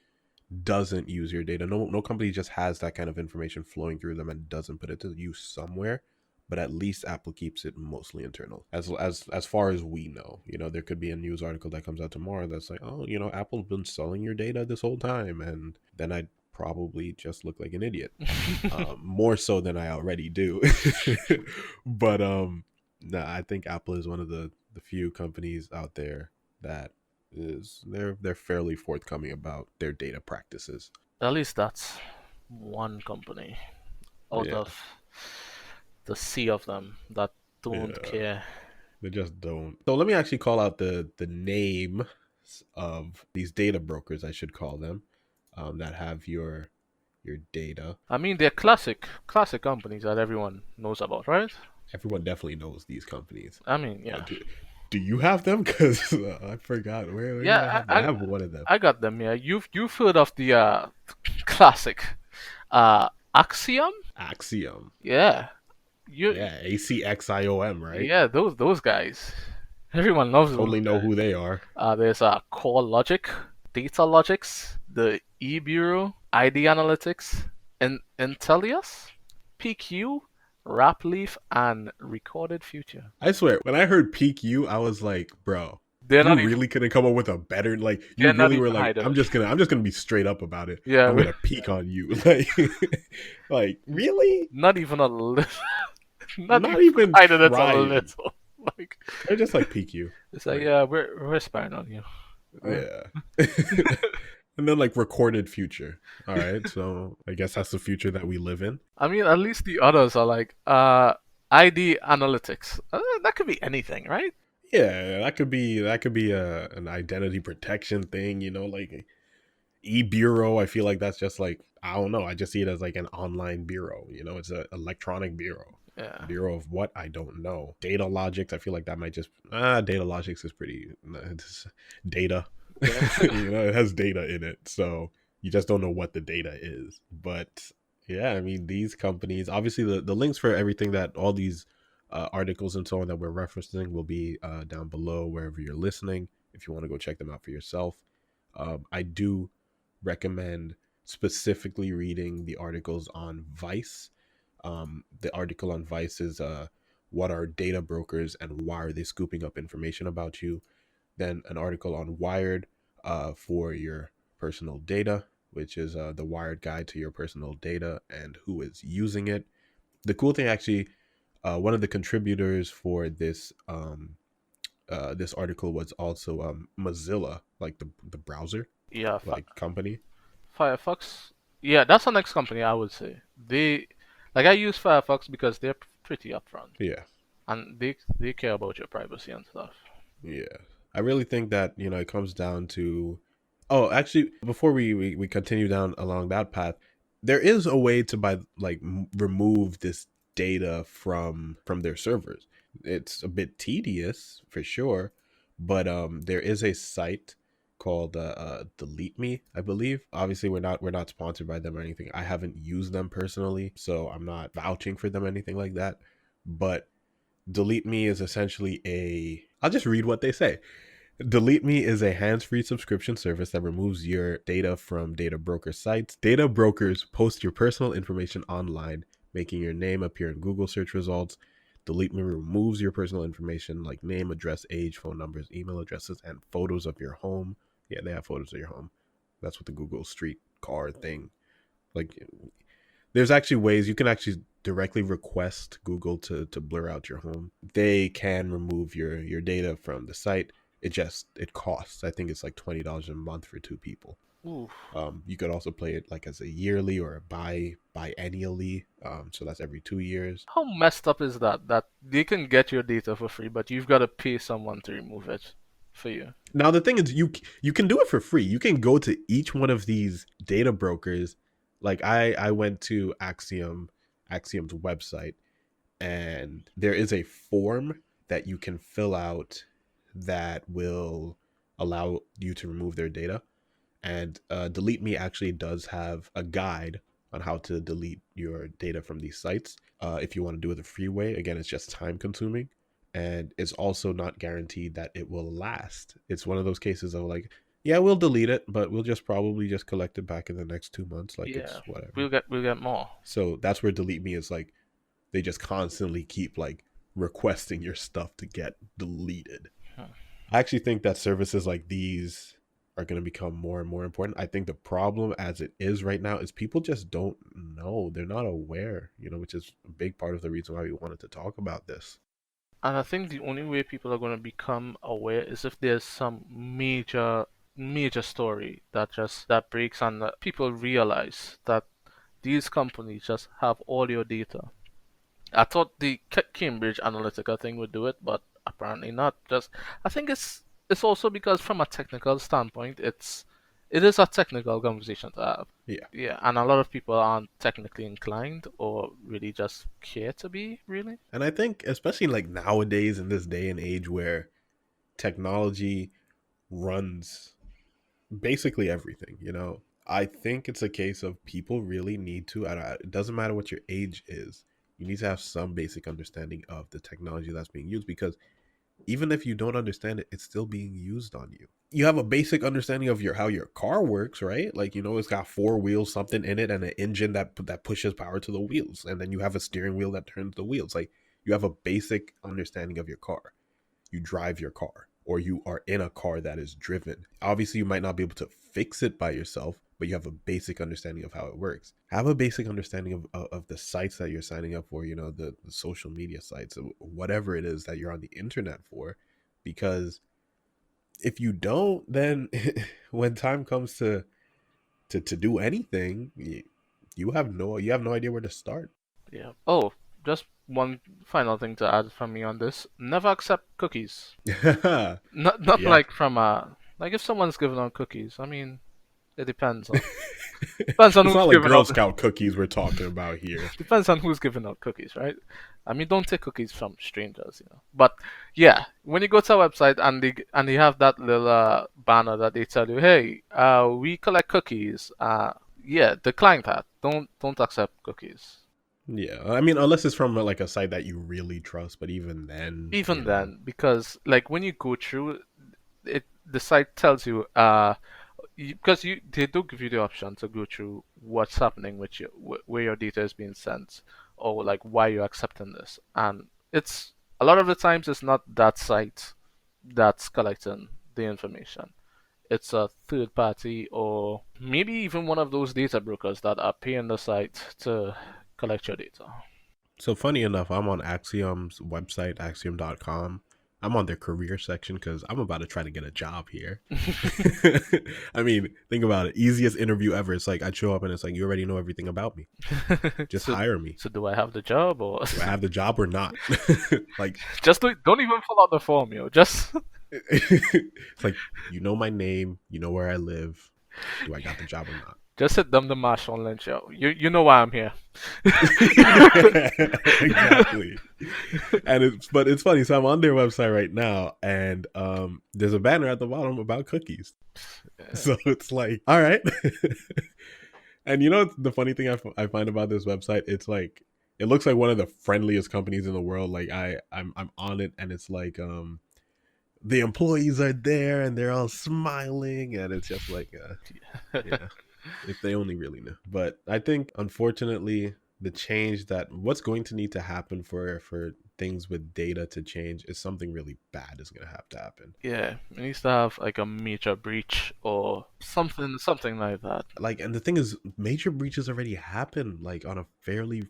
doesn't use your data. No company just has that kind of information flowing through them and doesn't put it to use somewhere. But at least Apple keeps it mostly internal, as far as we know. There could be a news article that comes out tomorrow that's like, oh, Apple's been selling your data this whole time, and then I'd probably just look like an idiot, more so than I already do. But no, I think Apple is one of the few companies out there that they're fairly forthcoming about their data practices. At least that's one company out Yeah, of the sea of them that don't yeah, care. they just don't. So let me actually call out the name of these data brokers, I should call them, that have your data. I mean, they're classic companies that everyone knows about, right? Everyone definitely knows these companies. I mean, yeah, Do you have them? Because I forgot where do I yeah. have them? I, I I have one of them. I got them. Yeah, you've heard of the classic Axiom? Axiom. Yeah, you Yeah, ACXIOM, right? yeah those guys. Everyone loves those Totally know guys. who they are. There's Core Logic, Data Logics, the E Bureau, ID Analytics, Intellius, PQ, Rapleaf, and Recorded Future. I swear, when I heard peak you, I was like, bro, They're you not even really couldn't come up with a better, like, you they're not really were even like, hiding I'm it. just gonna be straight up about it. Yeah, I'm gonna peak on you. Like really? not even a little, not even Not even hiding it a trying. little. Like They're just like peak you. it's like, Like, yeah, we're spying on you. Uh, yeah. And then like recorded future. All right, so I guess that's the future that we live in. I mean, at least the others are like ID Analytics. That could be anything, right? Yeah, that could be an identity protection thing, like e-bureau. I feel like that's just like, I don't know, I just see it as like an online bureau. It's an electronic bureau. Yeah. Bureau of what? I don't know. Data logics, I feel like that might just data logics is pretty, it's data. Yeah. It has data in it, so you just don't know what the data is. But yeah, I mean, these companies, obviously the links for everything, that all these articles and so on that we're referencing will be down below wherever you're listening, if you want to go check them out for yourself. I do recommend specifically reading the articles on Vice. The article on Vice is what are data brokers and why are they scooping up information about you. Then an article on Wired for your personal data, which is the Wired Guide to your personal data and who is using it. The cool thing, actually, one of the contributors for this article was also Mozilla, like the browser, Yeah, like company. Firefox. Yeah, that's the next company I would say. I use Firefox because they're pretty upfront Yeah, and they care about your privacy and stuff. yeah. I really think that it comes down to. Oh, actually, before we continue down along that path, there is a way to remove this data from their servers. It's a bit tedious for sure, but there is a site called Delete Me, I believe. Obviously, we're not sponsored by them or anything. I haven't used them personally, so I'm not vouching for them or anything like that. But Delete Me is essentially I'll just read what they say. Delete Me is a hands-free subscription service that removes your data from data broker sites. Data brokers post your personal information online, making your name appear in Google search results. Delete Me removes your personal information like name, address, age, phone numbers, email addresses, and photos of your home. Yeah, they have photos of your home. That's what the Google Street car thing. Like, there's actually ways you can actually directly request Google to blur out your home. They can remove your data from the site. It costs. I think it's like $20 a month for two people. Ooh, You could also play it like as a yearly or a biannually. So that's every 2 years. how messed up is that? That they can get your data for free, but you've got to pay someone to remove it for you. Now the thing is, you can do it for free. You can go to each one of these data brokers. Like I went to Axiom's website, and there is a form that you can fill out that will allow you to remove their data. And Delete Me actually does have a guide on how to delete your data from these sites. If you want to do it the free way, again, it's just time consuming. And it's also not guaranteed that it will last. It's one of those cases of like, yeah, we'll delete it, but we'll just probably just collect it back in the next 2 months. Like Yeah, it's whatever. we'll get more. So that's where Delete Me is like, they just constantly keep like requesting your stuff to get deleted. Hmm. I actually think that services like these are going to become more and more important. I think the problem as it is right now is people just don't know. They're not aware, which is a big part of the reason why we wanted to talk about this. And I think the only way people are going to become aware is if there's some major story that breaks and that people realize that these companies just have all your data. I thought the Cambridge Analytica thing would do it, but apparently not. Just I think it's also because from a technical standpoint, it is a technical conversation to have. Yeah. Yeah, and a lot of people aren't technically inclined or really just care to be, really. And I think, especially like nowadays in this day and age where technology runs basically everything, I think it's a case of people really need to, it doesn't matter what your age is, you need to have some basic understanding of the technology that's being used, because even if you don't understand it, it's still being used on you. You have a basic understanding of how your car works, right? Like, it's got four wheels, something in it, and an engine that pushes power to the wheels, and then you have a steering wheel that turns the wheels. Like, you have a basic understanding of your car. You drive your car, or you are in a car that is driven. Obviously, you might not be able to fix it by yourself, but you have a basic understanding of how it works. Have a basic understanding of the sites that you're signing up for, the social media sites, whatever it is that you're on the internet for. Because if you don't, then when time comes to do anything, you have no idea where to start. Yeah. Oh, just one final thing to add from me on this: never accept cookies. Not Yeah. like from like if someone's giving out cookies. I mean, it depends on It's who's not like giving Girl out. Scout cookies we're talking about here. Depends on who's giving out cookies, right? I mean, don't take cookies from strangers. But yeah, when you go to a website and they have that little banner that they tell you, hey, we collect cookies. Yeah, decline that. Don't accept cookies. Yeah, I mean, unless it's from like a site that you really trust, but even then, Even then, because like when you go through it, the site tells you because they do give you the option to go through what's happening with you, where your data is being sent, or like why you're accepting this. And it's a lot of the times it's not that site that's collecting the information. It's a third party or maybe even one of those data brokers that are paying the site to collect your data. so funny enough, I'm on Axiom's website, axiom.com. I'm on their career section because I'm about to try to get a job here. I mean, think about it. Easiest interview ever. It's like I show up and it's like, you already know everything about me. Just so, hire me. so do I have the job or Do I have the job or not? Like, just don't even fill out the form, just it's like, you know my name, you know where I live. Do I got the job or not? just hit them the Marshall Lynch show. You know why I'm here. Exactly. But it's funny. So I'm on their website right now, and there's a banner at the bottom about cookies. So it's like, all right. And the funny thing I find about this website, it's like it looks like one of the friendliest companies in the world. Like I'm on it, and it's like the employees are there and they're all smiling, and it's just like yeah, if they only really knew. But I think, unfortunately, the change that what's going to need to happen for things with data to change is something really bad is going to have to happen. Yeah, it needs to have like a major breach or something like that. Like, and the thing is, major breaches already happen like on a fairly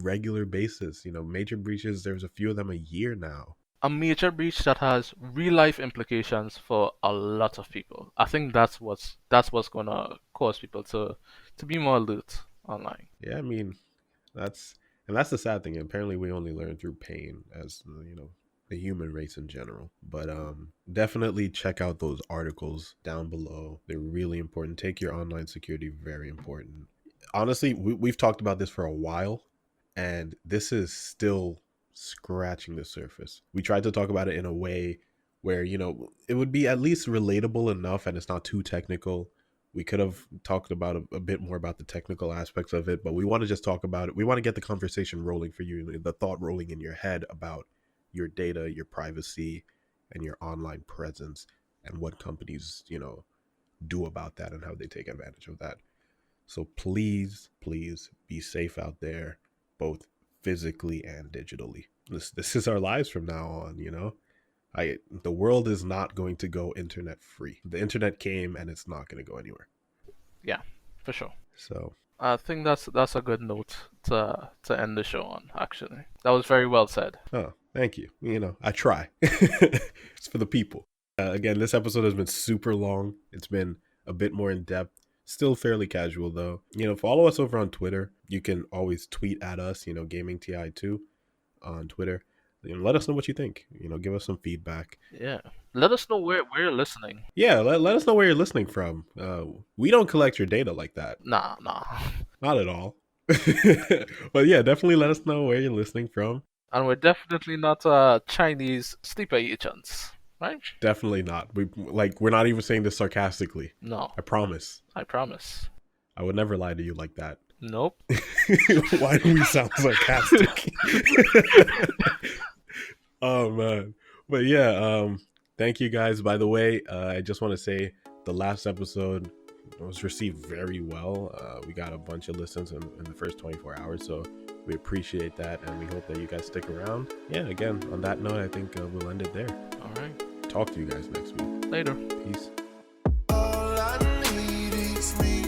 regular basis. Major breaches, there's a few of them a year now. A major breach that has real life implications for a lot of people. I think that's what's gonna cause people to be more alert online. Yeah, I mean, that's the sad thing. Apparently we only learn through pain as the human race in general. But definitely check out those articles down below. They're really important. Take your online security very important. Honestly, we've talked about this for a while, and this is still scratching the surface. We tried to talk about it in a way where it would be at least relatable enough and it's not too technical, We could have talked about a bit more about the technical aspects of it, but we want to just talk about it. We want to get the conversation rolling for you, the thought rolling in your head about your data, your privacy, and your online presence, and what companies, do about that and how they take advantage of that. So please, please be safe out there, both physically and digitally. This is our lives from now on. The world is not going to go internet free. The internet came and it's not going to go anywhere. Yeah, for sure. So I think that's a good note to end the show on. Actually, that was very well said. oh, thank you. I try. It's for the people. Again, this episode has been super long. It's been a bit more in depth. Still fairly casual though. Follow us over on Twitter. You can always tweet at us, gamingti2 on Twitter. Let us know what you think. Give us some feedback. Yeah, let us know where you're listening. Yeah, let us know where you're listening from. We don't collect your data like that. Nah. Not at all. But yeah, definitely let us know where you're listening from. And we're definitely not Chinese sleeper agents, right? Definitely not. We're not even saying this sarcastically. No. I promise. I promise. I would never lie to you like that. Nope. Why do we sound sarcastic? Oh man. But yeah, thank you guys. By the way, I just want to say the last episode was received very well. We got a bunch of listens in the first 24 hours, so we appreciate that, and we hope that you guys stick around. Yeah, again, on that note, I think we'll end it there. All right. Talk to you guys next week. Later. Peace. All I need is me.